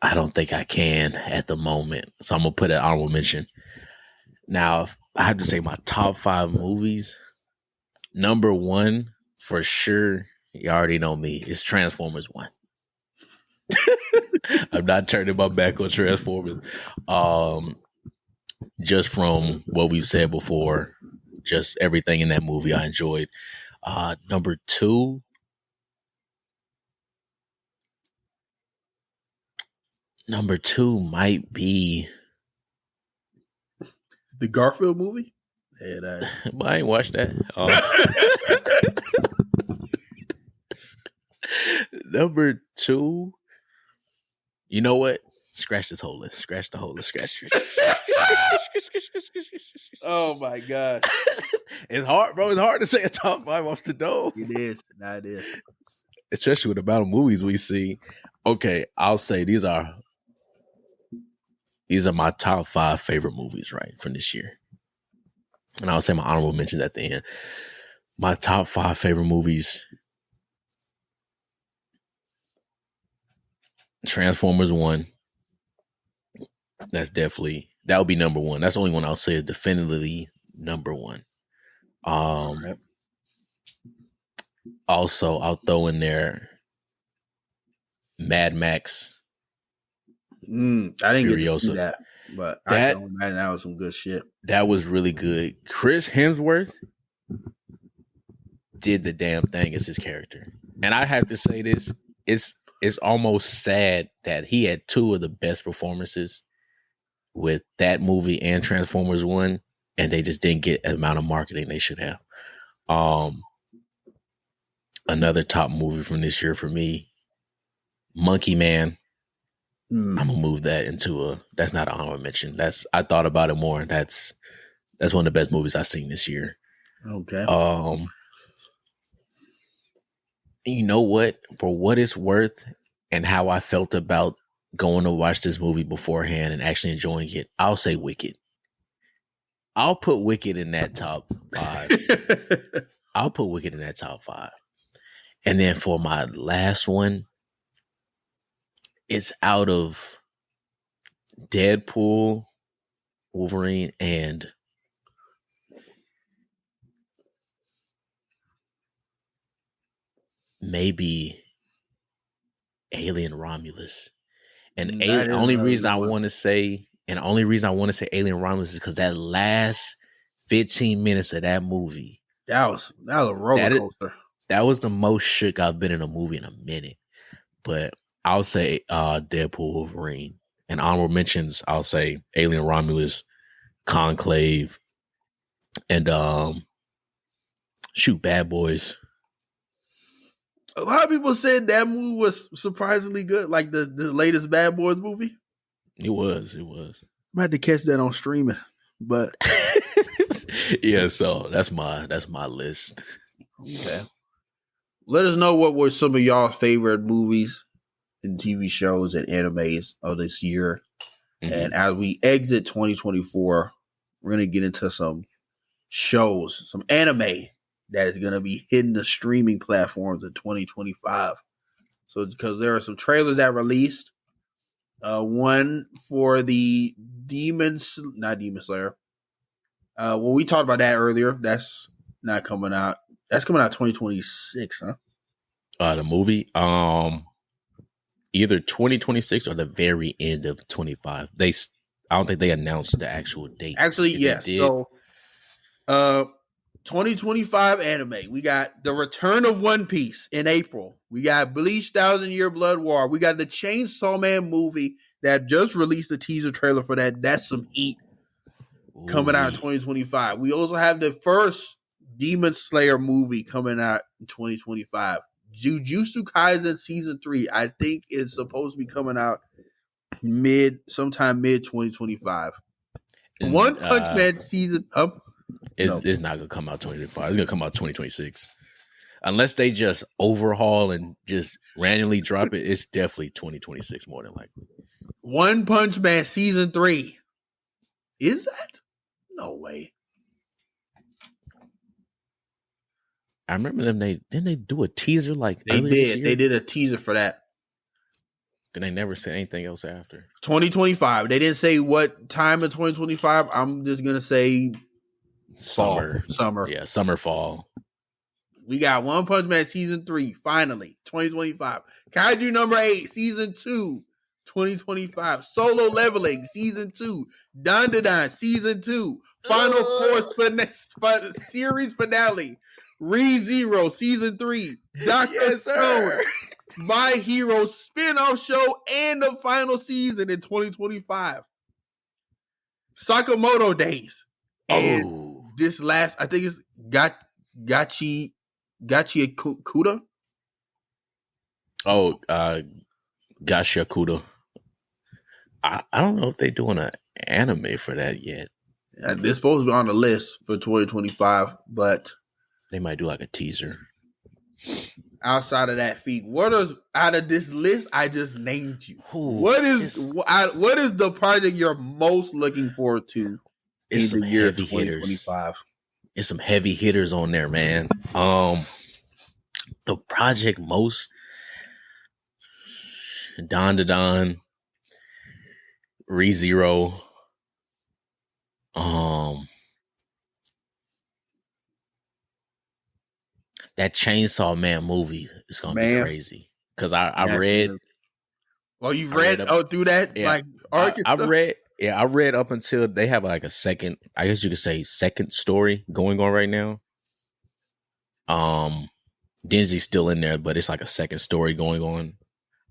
I don't think I can at the moment. So I'm gonna put an honorable mention. Now, if I have to say my top 5 movies, number 1 for sure, you already know me, it's Transformers 1. I'm not turning my back on Transformers. Just from what we've said before, just everything in that movie I enjoyed. Number 2, might be the Garfield movie. And, but I ain't watched that. Number 2, you know what? Scratch this whole list. Scratch the whole list. Scratch. Oh my god, it's hard, bro. It's hard to say a top 5 off the dome. It is. It is. Especially with the amount of movies we see. Okay, I'll say these are my top 5 favorite movies, right, from this year. And I'll say my honorable mentions at the end. My top 5 favorite movies: Transformers 1. That would be number 1. That's the only one I'll say is definitively number 1. Right. Also, I'll throw in there Mad Max. I didn't get to see that, but I can imagine that was some good shit. That was really good. Chris Hemsworth did the damn thing as his character. And I have to say this, it's almost sad that he had two of the best performances with that movie and Transformers 1, and they just didn't get the amount of marketing they should have. Another top movie from this year for me, Monkey Man. I'm gonna move that into that's not an honorable mention. I thought about it more, and that's one of the best movies I've seen this year. Okay. You know what? For what it's worth and how I felt about going to watch this movie beforehand and actually enjoying it, I'll say Wicked. I'll put Wicked in that top 5. I'll put Wicked in that top 5. And then for my last one, it's out of Deadpool, Wolverine, and maybe Alien Romulus. And the only reason I want to say Alien Romulus is because that last 15 minutes of that movie, that was a roller coaster. That was the most shook I've been in a movie in a minute. But I'll say Deadpool, Wolverine. And honorable mentions, I'll say Alien Romulus, Conclave, and Bad Boys. A lot of people said that movie was surprisingly good, like the latest Bad Boys movie. It was. I had to catch that on streaming, but yeah. So that's my list. Okay. Let us know what were some of y'all favorite movies and TV shows and animes of this year. Mm-hmm. And as we exit 2024, we're going to get into some shows, some anime that is going to be hitting the streaming platforms in 2025. So because there are some trailers that released. One for the not Demon Slayer. Well, we talked about that earlier. That's not coming out. That's coming out 2026, huh? The movie, either 2026 or the very end of 25. I don't think they announced the actual date. Actually, yes. So, 2025 anime. We got The Return of One Piece in April. We got Bleach 1,000 Year Blood War. We got the Chainsaw Man movie that just released a teaser trailer for that. That's some heat coming out in 2025. We also have the first Demon Slayer movie coming out in 2025. Jujutsu Kaisen Season 3, I think, is supposed to be coming out sometime mid 2025. One Punch Man season up. It's not gonna come out 2025. It's gonna come out 2026. Unless they just overhaul and just randomly drop it, it's definitely 2026 more than likely. One Punch Man Season 3. Is that? No way. I remember them. Didn't they do a teaser like they did? They did a teaser for that. Then they never said anything else after 2025. They didn't say what time in 2025. I'm just gonna say summer. Yeah, summer, fall. We got One Punch Man Season 3 finally 2025. Kaiju number 8 Season 2 2025. Solo Leveling Season 2. Dandadan Season 2. Final Fourth series finale. ReZero Season 3, Dr. Stone, My Hero spin-off show, and the final season in 2025. Sakamoto Days. And this last, I think it's Gachi Kuda. Gachi Kuda. I don't know if they're doing an anime for that yet. They're supposed to be on the list for 2025, but they might do like a teaser. Outside of that feat, out of this list I just named you? What is the project you're most looking forward to in the year 2025? It's some heavy hitters on there, man. The project most Don ReZero. That Chainsaw Man movie is gonna be crazy because I read. Oh, you've read through that? Yeah, I read up until they have like a second. I guess you could say second story going on right now. Denji's still in there, but it's like a second story going on.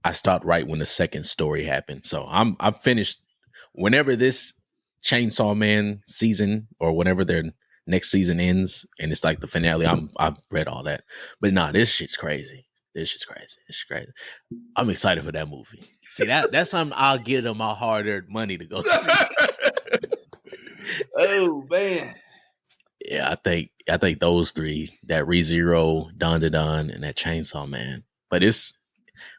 I stopped right when the second story happened. So I'm finished. Whenever this Chainsaw Man season or whenever their next season ends and it's like the finale, I've read all that. But nah, this shit's crazy. This shit's crazy. This shit's crazy. I'm excited for that movie. See, that's something I'll give them my hard-earned money to go see. Oh man. Yeah, I think those three, that ReZero, Don Da Don, and that Chainsaw Man. But it's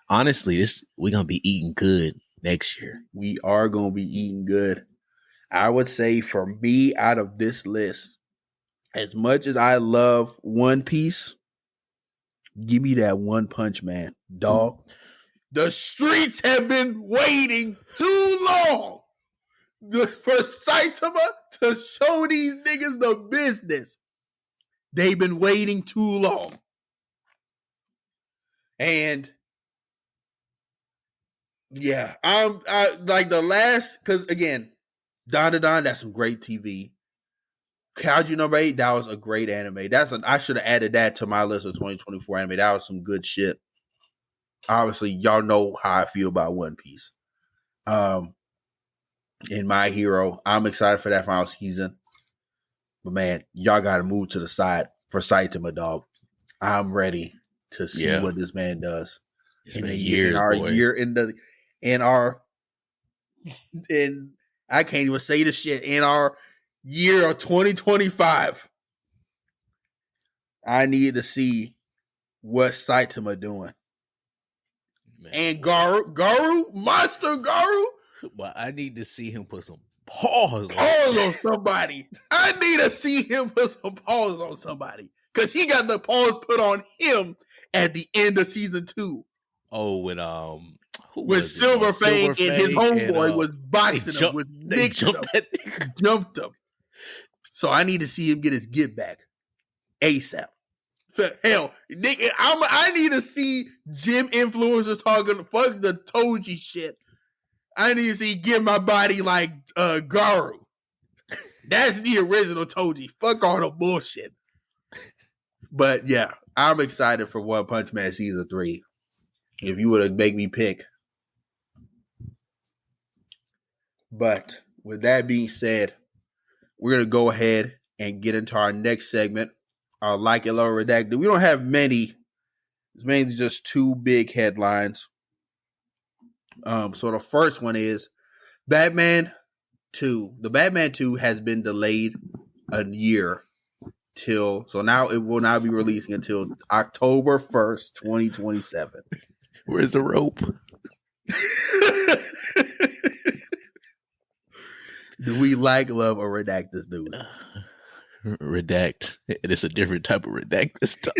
honestly, we're gonna be eating good next year. We are gonna be eating good. I would say for me, out of this list, as much as I love One Piece, give me that One Punch Man, dog. The streets have been waiting too long for Saitama to show these niggas the business. They've been waiting too long. And yeah, I like the last, because again, Don Da Don, that's some great TV. Kaiju number 8, that was a great anime. I should have added that to my list of 2024 anime. That was some good shit. Obviously, y'all know how I feel about One Piece. In My Hero, I'm excited for that final season. But man, y'all gotta move to the side for Saitama, dog. I'm ready to see what this man does. It's been years, I can't even say the shit, in our year of 2025. I need to see what Saitama doing. Man, and Garu, Monster Garu. Well, I need to see him put some paws on somebody. I need to see him put some paws on somebody. Because he got the paws put on him at the end of season 2. Oh, with Silver Fang and his homeboy was boxing him with Nick. Jumped him. So I need to see him get his get back ASAP. So, hell, Nick, I need to see gym influencers talking fuck the Toji shit. I need to see get my body like Garu. That's the original Toji. Fuck all the bullshit. But yeah, I'm excited for One Punch Man season 3. If you would have make me pick. But with that being said, we're going to go ahead and get into our next segment. Like It, Love It, Redacted. We don't have many. It's mainly just 2 big headlines. So the first one is Batman 2. The Batman 2 has been delayed a year so now it will not be releasing until October 1st, 2027. Where's the rope? Do we like, love, or redact this news? Redact. It's a different type of redact this time.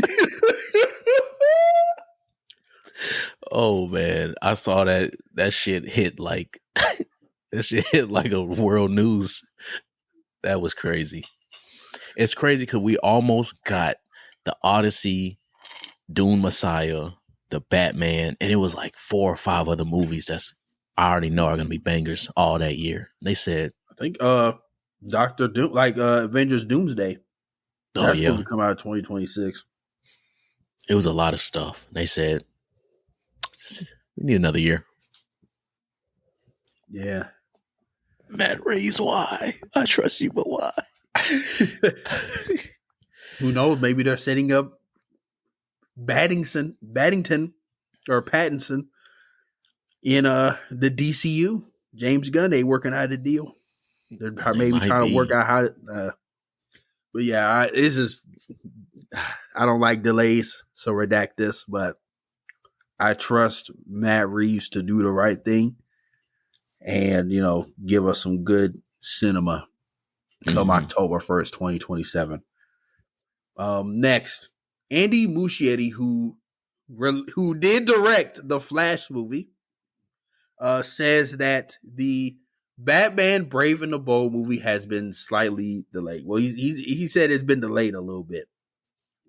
Oh man, I saw that shit hit like that shit hit like a world news. That was crazy. It's crazy because we almost got the Odyssey, Dune Messiah, the Batman, and it was like 4 or 5 other movies that's I already know are gonna be bangers all that year. They said, I think Doctor Doom, like Avengers Doomsday. That's supposed to come out in 2026. It was a lot of stuff. They said we need another year. Yeah. Matt Reeves, why? I trust you, but why? Who knows? Maybe they're setting up Paddington or Pattinson in the DCU. James Gunn, they working out a deal. They're maybe trying to work out how to, but yeah, I don't like delays, so redact this, but I trust Matt Reeves to do the right thing and, give us some good cinema come October 1st, 2027. Next, Andy Muschietti, who did direct the Flash movie, says that the Batman Brave and the Bold movie has been slightly delayed. Well, he said it's been delayed a little bit.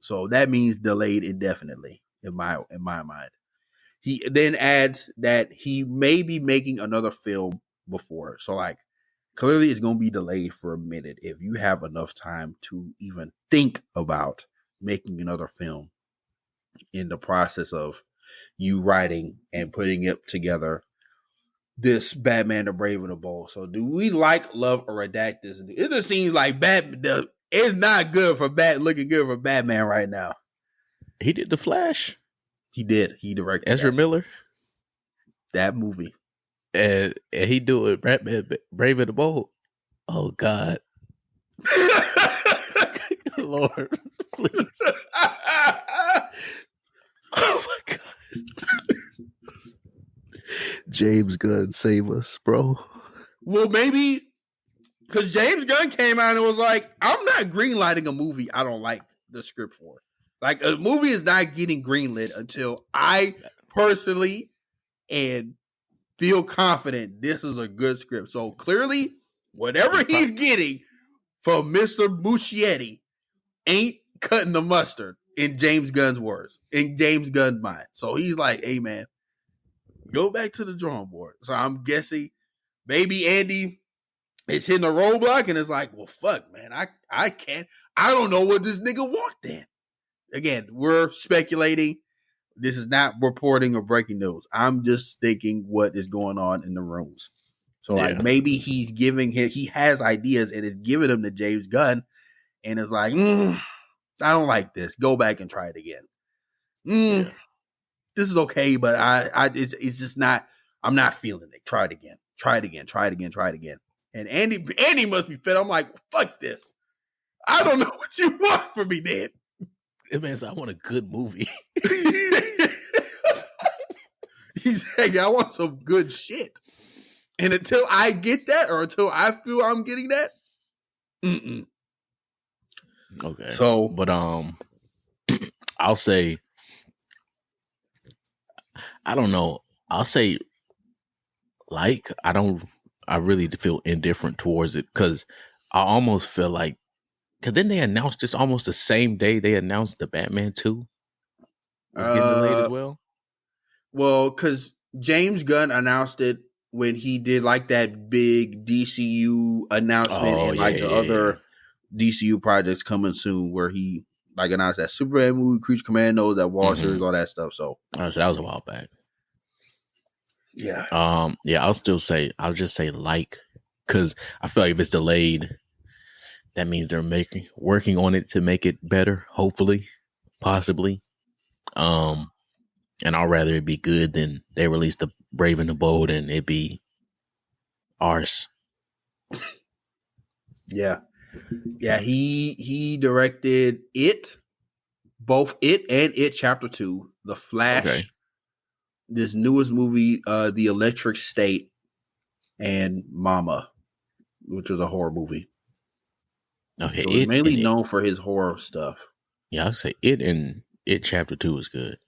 So that means delayed indefinitely in my mind. He then adds that he may be making another film before. So like clearly it's going to be delayed for a minute if you have enough time to even think about making another film in the process of you writing and putting it together this Batman the Brave and the Bold. So do we like, love, or redact this? It just seems like Batman it's not good for looking good for Batman right now. He did The Flash. He did. He directed Ezra Miller. that movie. And he do it Batman Brave and the Bold. Oh God. Lord, please. Oh my God. James Gunn, save us, bro. Well, maybe because James Gunn came out and was like, I'm not greenlighting a movie I don't like the script for. Like, a movie is not getting greenlit until I personally and feel confident this is a good script. So clearly, whatever he's getting from Mr. Muschietti ain't cutting the mustard, in James Gunn's words, in James Gunn's mind. So he's like, hey, man, go back to the drawing board. So I'm guessing maybe Andy is hitting a roadblock and it's like, well, fuck, man, I can't. I don't know what this nigga want then. Again, we're speculating. This is not reporting or breaking news. I'm just thinking what is going on in the rooms. So like maybe he has ideas and is giving them to James Gunn and is like, I don't like this. Go back and try it again. This is okay, but it's just not. I'm not feeling it. Try it again. Try it again. Try it again. Try it again. And Andy must be fed. I'm like, fuck this. I don't know what you want from me, Dan. It means I want a good movie. He's like, I want some good shit. And until I get that, or until I feel I'm getting that, Okay. So, but I'll say, I don't know. I'll say, like, I really feel indifferent towards it because I almost feel like, because then they announced this almost the same day they announced the Batman 2 was getting delayed as well. Well, because James Gunn announced it when he did like that big DCU announcement and the other DCU projects coming soon, where he like announced that Superman movie, Creature Commandos, that Wall series, all that stuff. So that was a while back. Yeah. I'll just say like, because I feel like if it's delayed, that means they're working on it to make it better, hopefully, possibly. And I'd rather it be good than they release the Brave and the Bold and it be arse. Yeah. He directed it, both it and it Chapter 2, The Flash, this newest movie, The Electric State, and Mama, which was a horror movie. Okay, so he's mainly known for his horror stuff. Yeah, I'd say it and it Chapter 2 is good.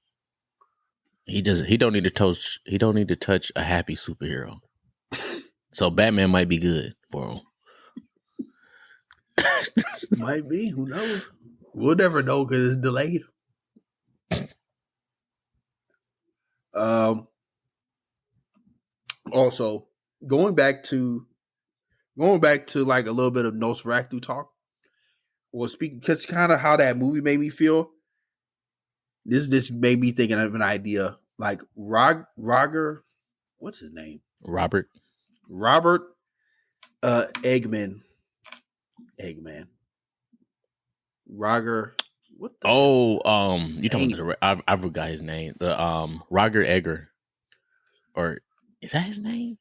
He don't need to touch a happy superhero. So Batman might be good for him. Might be. Who knows? We'll never know because it's delayed. Also, going back to like a little bit of Nosferatu talk. Well, speaking because kind of how that movie made me feel. This made me thinking of an idea. Like Roger, what's his name? Robert Eggman. Roger. What? You talking about I forgot his name. The Roger Egger, or is that his name?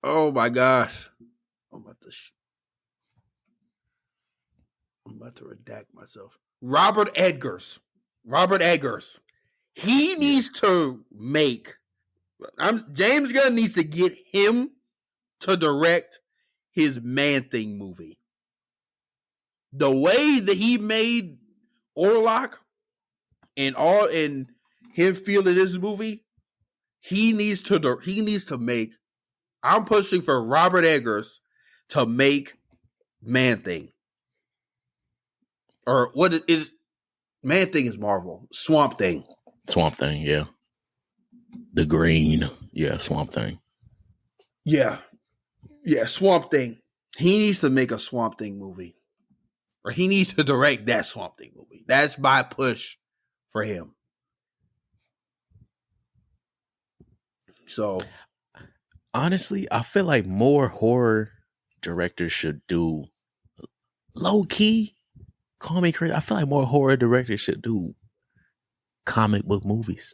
Oh my gosh! I'm about to redact myself. Robert Eggers. He needs to make. James Gunn needs to get him to direct his Man-Thing movie. The way that he made Orlok and him feeling this movie, he needs to make. I'm pushing for Robert Eggers to make Man-Thing. Or what is Man-Thing is Marvel. Swamp Thing, yeah. The green, yeah, Swamp Thing. Yeah, Swamp Thing. He needs to make a Swamp Thing movie. or he needs to direct that Swamp Thing movie. That's my push for him. So, honestly, I feel like more horror directors should do low key. Call me crazy. I feel like more horror directors should do comic book movies.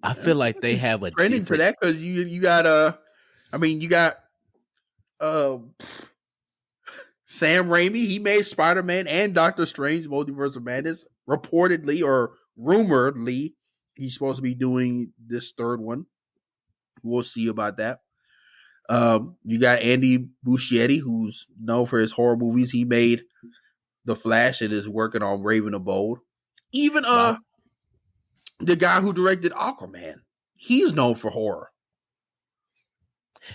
I feel like they have a trending different. to that because you got you got uh Sam Raimi. He made Spider-Man and Doctor Strange: Multiverse of Madness. Reportedly or rumoredly, he's supposed to be doing this third one. We'll see about that. You got Andy Muschietti, who's known for his horror movies. He made The Flash and is working on Raven the Bold. Even the guy who directed Aquaman, he's known for horror.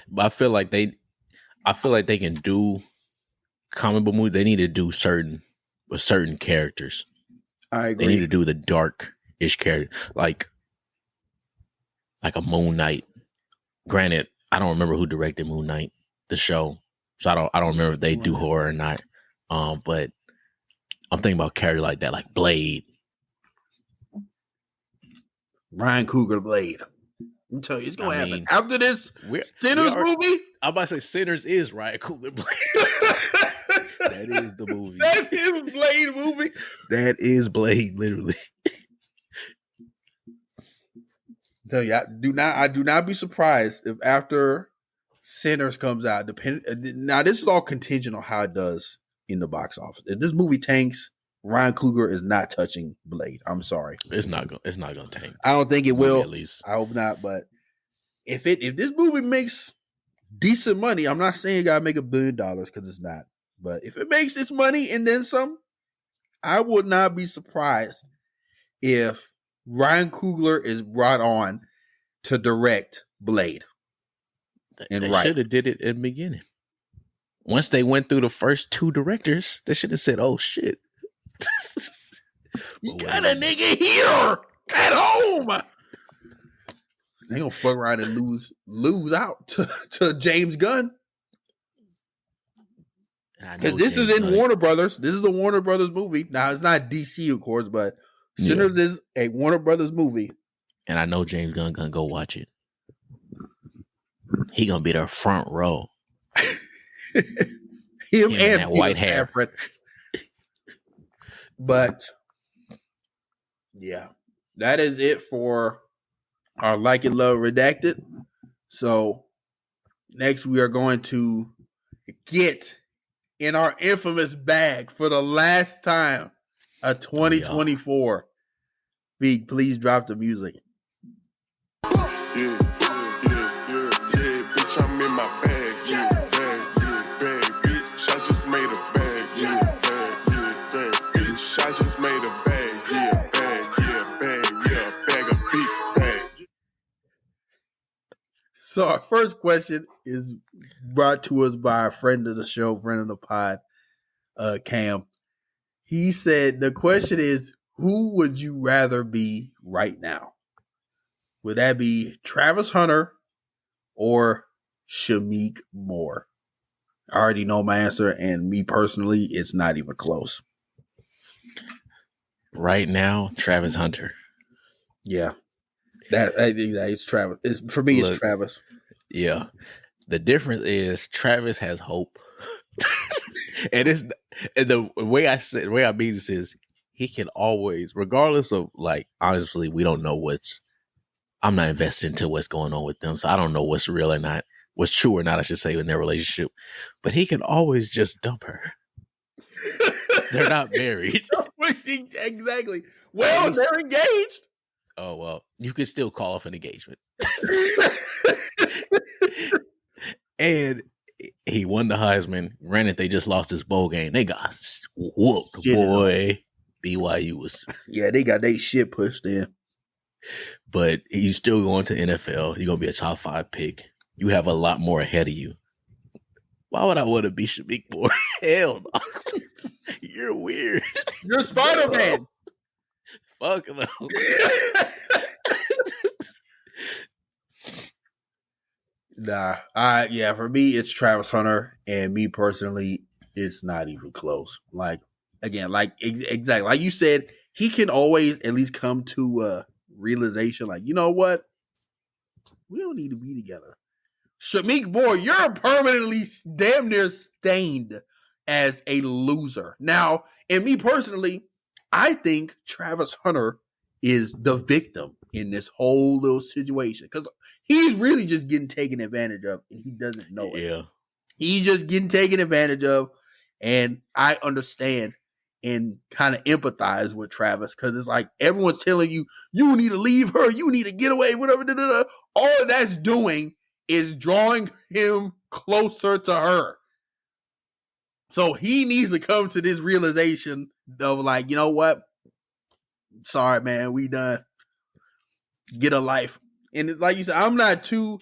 But I feel like they can do comic book movies. They need to do certain characters. I agree. They need to do the dark-ish character, like a Moon Knight. Granted, I don't remember who directed Moon Knight, the show, so I don't remember if they do horror or not. But I'm thinking about characters like that, like Blade. Ryan Coogler Blade. I'm telling you, it's gonna happen after this Sinners movie. I'm about to say Sinners is Ryan Coogler Blade. That is the movie. That is Blade movie. That is Blade, literally. Tell you, I do not be surprised if after Sinners comes out. Now this is all contingent on how it does in the box office. If this movie tanks, Ryan Coogler is not touching Blade. I'm sorry, it's not gonna tank. I don't think it will. At least I hope not. But if this movie makes decent money, I'm not saying it gotta make $1 billion because it's not. But if it makes its money and then some, I would not be surprised if Ryan Coogler is brought on to direct Blade. They should have did it in the beginning. Once they went through the first 2 directors, they should have said, "Oh shit, you got a nigga here at home." They gonna fuck around and lose out to James Gunn. Because this is in Warner Brothers. This is a Warner Brothers movie. Now it's not DC, of course, but Sinners is a Warner Brothers movie. And I know James Gunn gonna go watch it. He gonna be there front row. Him and that white hair. But yeah, that is it for our Like and Love Redacted. So next we are going to get in our infamous bag for the last time a 2024. Big, please drop the music. Yeah, bitch, I'm in my bag. Yeah, bag, bitch. I just made a bag. Yeah, bag, bitch. I just made a bag. Yeah, bag of big bag. So our first question is brought to us by a friend of the show, friend of the pod, Cam. He said the question is, who would you rather be right now? Would that be Travis Hunter or Shameik Moore? I already know my answer, and me personally, it's not even close. Right now, Travis Hunter. Yeah. It's Travis. For me, it's Travis. Yeah. The difference is Travis has hope. and the way I mean this is he can always, regardless of, like, honestly, we don't know I'm not invested into what's going on with them, so I don't know what's real or not, what's true or not, I should say, in their relationship. But he can always just dump her. They're not married. Exactly. Well, they're engaged. Oh, well, you could still call off an engagement. And he won the Heisman. Granted, they just lost his bowl game. They got whooped, boy. BYU was. Yeah, they got their shit pushed in. But he's still going to NFL. He's going to be a top 5 pick. You have a lot more ahead of you. Why would I want to be Shameik Moore? Hell no. You're weird. You're Spider-Man. Fuck no. Nah. Yeah, for me, it's Travis Hunter. And me personally, it's not even close. Like again, like exactly like you said, he can always at least come to a realization. Like, you know what? We don't need to be together. Shamik Moore, you're permanently damn near stained as a loser. Now, and me personally, I think Travis Hunter is the victim in this whole little situation because he's really just getting taken advantage of and he doesn't know it. Yeah. He's just getting taken advantage of. And I understand and kind of empathize with Travis because it's like everyone's telling you, you need to leave her, you need to get away, whatever. All that's doing is drawing him closer to her. So he needs to come to this realization of like, you know what? Sorry, man, we done. Get a life. And it's like you said, I'm not too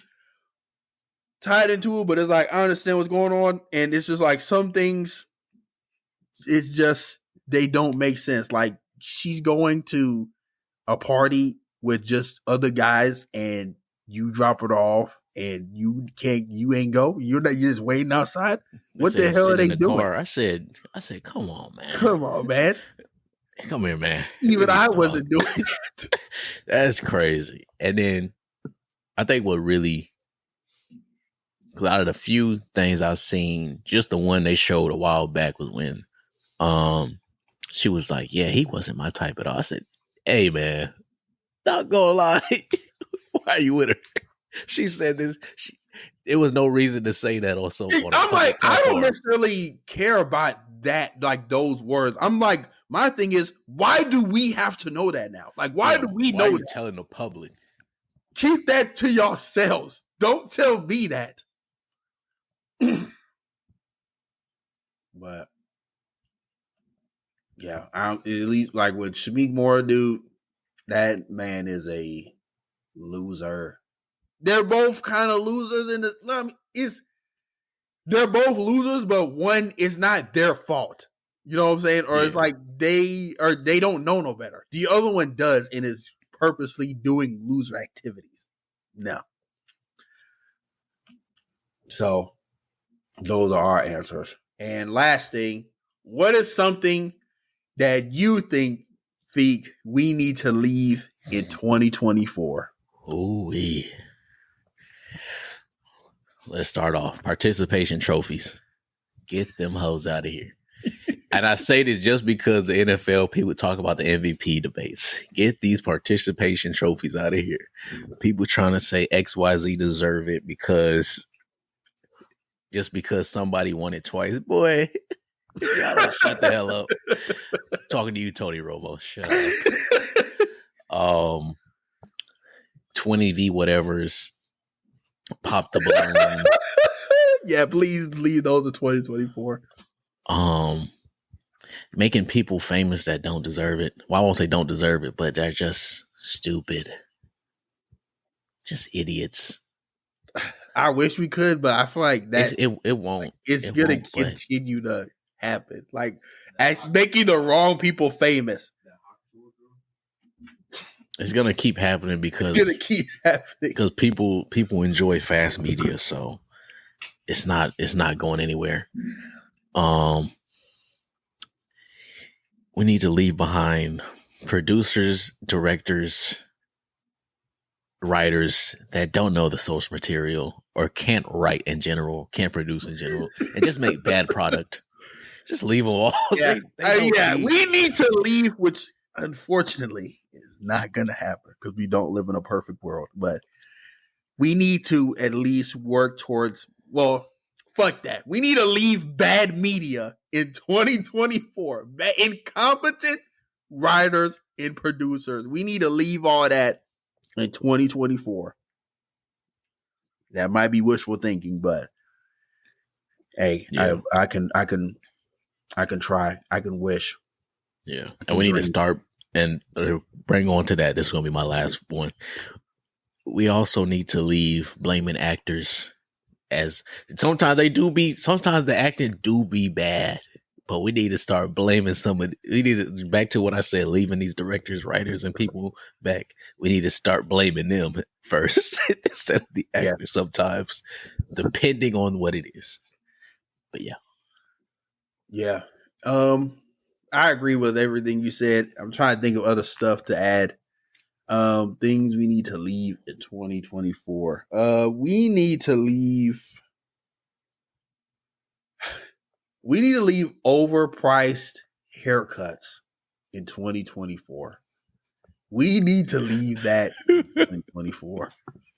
tied into it, but it's like I understand what's going on. And it's just like some things, it's just they don't make sense. Like she's going to a party with just other guys and you drop it off and you ain't go. You're just waiting outside. What the hell are they doing? Car. I said, come on, man. Come on, man. Come here, man. Even I wasn't doing it. That's crazy. And then I think what really, out of the few things I've seen, just the one they showed a while back was when she was like, yeah, he wasn't my type at all. I said, hey, man, not gonna lie. Why are you with her? She said this. There was no reason to say that or so. I'm like, I don't necessarily care about that, like those words. I'm like, my thing is, why do we have to know that now? Like, why do we know that? Telling the public? Keep that to yourselves. Don't tell me that. But yeah, at least like with Shamik Moore, dude, that man is a loser. They're both kind of losers in the. I mean, they're both losers, but one is not their fault. You know what I'm saying? Or it's like they don't know no better. The other one does and is purposely doing loser activities. No. So those are our answers. And last thing, what is something that you think, Feek, we need to leave in 2024? Ooh-wee. Let's start off. Participation trophies. Get them hoes out of here. And I say this just because the NFL people talk about the MVP debates. Get these participation trophies out of here. People trying to say XYZ deserve it just because somebody won it twice. Boy, y'all don't shut the hell up. I'm talking to you, Tony Romo. Shut up. 20V whatevers. Pop the balloon. Yeah, please leave those in 2024. Making people famous that don't deserve it. Well, I won't say don't deserve it, but they're just stupid. Just idiots. I wish we could, but I feel like that it won't. It's gonna continue to happen. Like making the wrong people famous. It's gonna keep happening because people enjoy fast media, so it's not going anywhere. We need to leave behind producers, directors, writers that don't know the source material or can't write in general, can't produce in general, and just make bad product. Just leave them all. Yeah, we need to leave, which unfortunately is not going to happen because we don't live in a perfect world. But we need to at least work towards, well, fuck that. We need to leave bad media in 2024. Incompetent writers and producers. We need to leave all that in 2024. That might be wishful thinking, but hey, yeah. I can try. I can wish. Yeah. And we need to start and bring on to that. This is going to be my last one. We also need to leave blaming actors as sometimes the acting do be bad, but we need to start blaming back to what I said, leaving these directors, writers, and people back. We need to start blaming them first instead of the actors sometimes, depending on what it is. But yeah. Yeah. I agree with everything you said. I'm trying to think of other stuff to add. Things we need to leave in 2024. We need to leave overpriced haircuts in 2024. We need to leave that in 2024.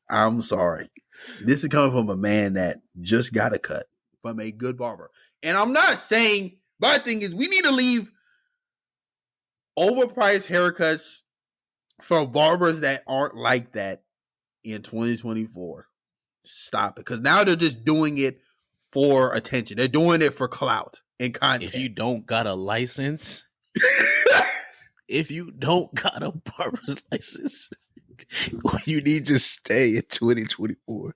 I'm sorry. This is coming from a man that just got a cut from a good barber. And I'm not saying, my thing is, we need to leave overpriced haircuts from barbers that aren't like that in 2024. Stop it. Because now they're just doing it for attention. They're doing it for clout and content. If you don't got a license, if you don't got a barber's license, you need to stay in 2024.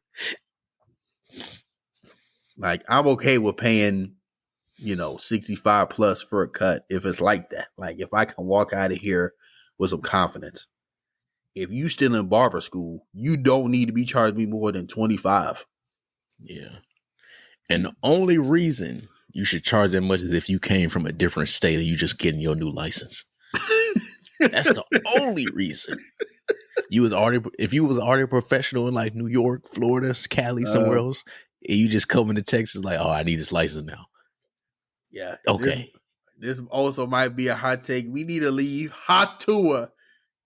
Like, I'm okay with paying, 65 plus for a cut if it's like that. Like, if I can walk out of here with some confidence. If you still in barber school, you don't need to be charging me more than 25. Yeah. And the only reason you should charge that much is if you came from a different state and you just getting your new license. That's the only reason. If you was already a professional in like New York, Florida, Cali, somewhere else, and you just come into Texas like, oh, I need this license now. Yeah. Okay. This also might be a hot take. We need to leave Hot Tua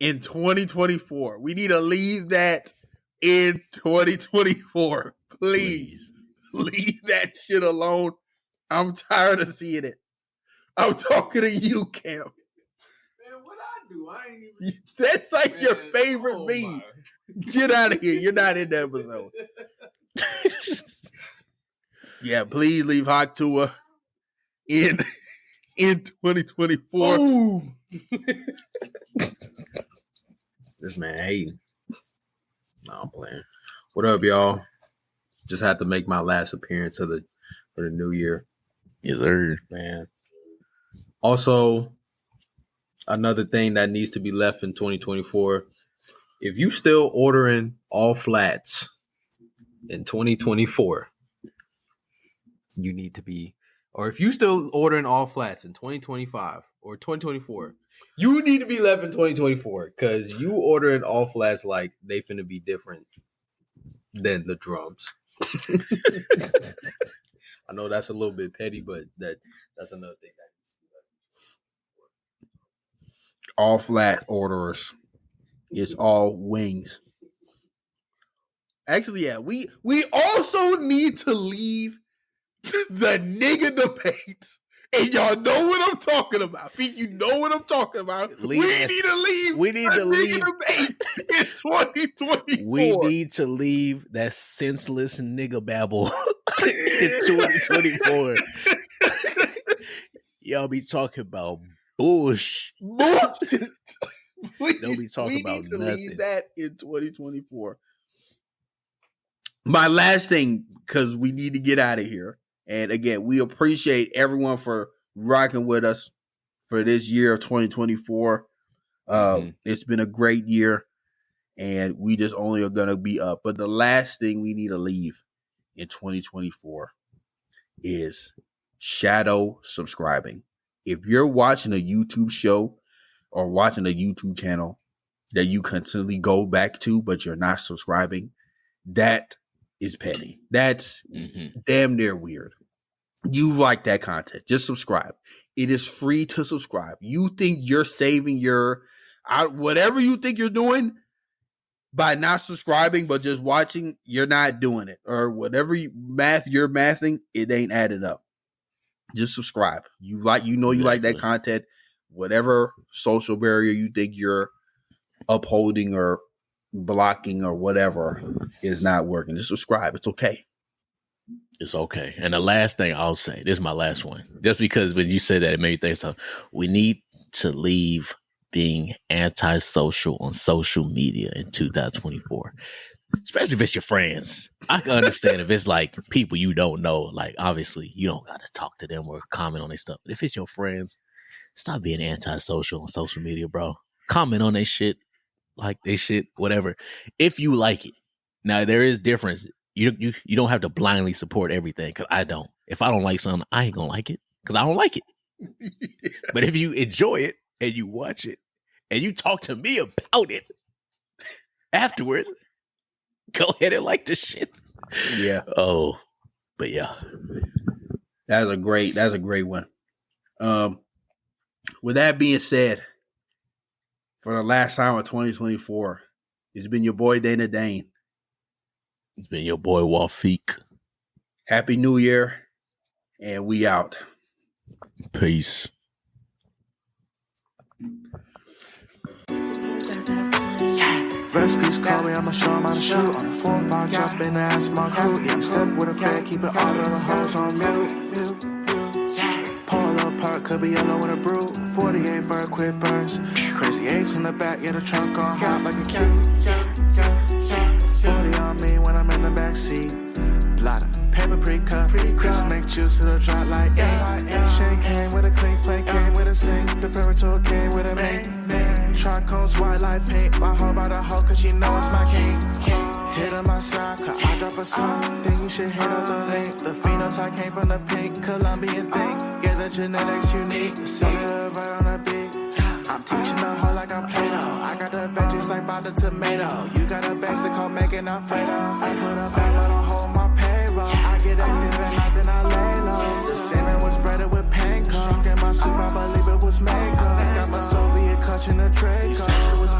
in 2024. We need to leave that in 2024. Please. Leave that shit alone. I'm tired of seeing it. I'm talking to you, Cam. Man, what I do? I ain't even. That's like your favorite meme. Get out of here. You're not in the episode. Yeah, please leave Hot Tua in 2024. Ooh. This man hating. No, I'm playing. What up, y'all? Just had to make my last appearance for the new year. Yes, sir. Man. Also, another thing that needs to be left in 2024, if you still ordering all flats in 2024, you need to be, or if you still ordering all flats in 2025 or 2024, you need to be left in 2024 because you ordering all flats like they finna be different than the drums. I know that's a little bit petty, but that's another thing. All flat orderers. It's all wings. Actually, yeah, we also need to leave the nigga debates. And y'all know what I'm talking about. I think you know what I'm talking about. We need to leave. We need to leave debate in 2024. We need to leave that senseless nigga babble in 2024. Y'all be talking about bullshit. Don't be talking about need to nothing. leave that in 2024. My last thing, because we need to get out of here. And again, we appreciate everyone for rocking with us for this year of 2024. It's been a great year, and we just only are going to be up. But the last thing we need to leave in 2024 is shadow subscribing. If you're watching a YouTube show or watching a YouTube channel that you constantly go back to, but you're not subscribing, that is petty. That's damn near weird. You like that content, just subscribe. It is free to subscribe. You think you're saving your whatever you think you're doing by not subscribing but just watching, you're not doing it. Or whatever you're mathing, it ain't added up. Just subscribe. You like that content. Whatever social barrier you think you're upholding or blocking or whatever is not working, just subscribe. It's okay. It's okay. And the last thing I'll say, this is my last one, just because when you said that, it made me think so. We need to leave being antisocial on social media in 2024, especially if it's your friends. I can understand if it's like people you don't know, like obviously you don't got to talk to them or comment on their stuff. But if it's your friends, stop being antisocial on social media, bro. Comment on their shit, like they shit, whatever. If you like it. Now there is difference. You don't have to blindly support everything, because I don't. If I don't like something, I ain't gonna like it. because I don't like it. But if you enjoy it and you watch it and you talk to me about it afterwards, go ahead and like the shit. Yeah. Oh, but yeah. That's a great one. With that being said, for the last time of 2024, it's been your boy Dana Dane. It's been your boy Wafik. Happy New Year, and we out. Peace. Recipes call me, I'ma show 'em how to shoot. On the 4-5, jump in the ass, my crew. Yeah, I'm stepping with a fan, keeping all of the hoes on mute. Pull a little part, could be yellow with a brew. 48 for a quick burst. Crazy 8s in the back, yeah, the trunk on hot like a cube. 40 on me when I'm in the backseat. Blotter, paper pre-cut. Chris make juice to the drop like ink. Shane came with a clean plate, came with a sink. The Parator came with a mink. Tricones white like paint. My hoe by the hoe, cause she know it's my king. Hit on my side, cause I drop a song. Think you should hit up the link. The phenotype came from the pink Colombian thing. Yeah, the genetics unique. Cellular right on the beat. I'm teaching the hoe like I'm Play-Doh. I got the veggies like by the tomato. You got a basic hoe making Alfredo. I put a bag on a hoe on my payroll. I get active at night, then I lay low. The salmon was breaded with panko. Drunk in my soup, I believe it was Mako. Got my Soviet clutch in the Draco. It was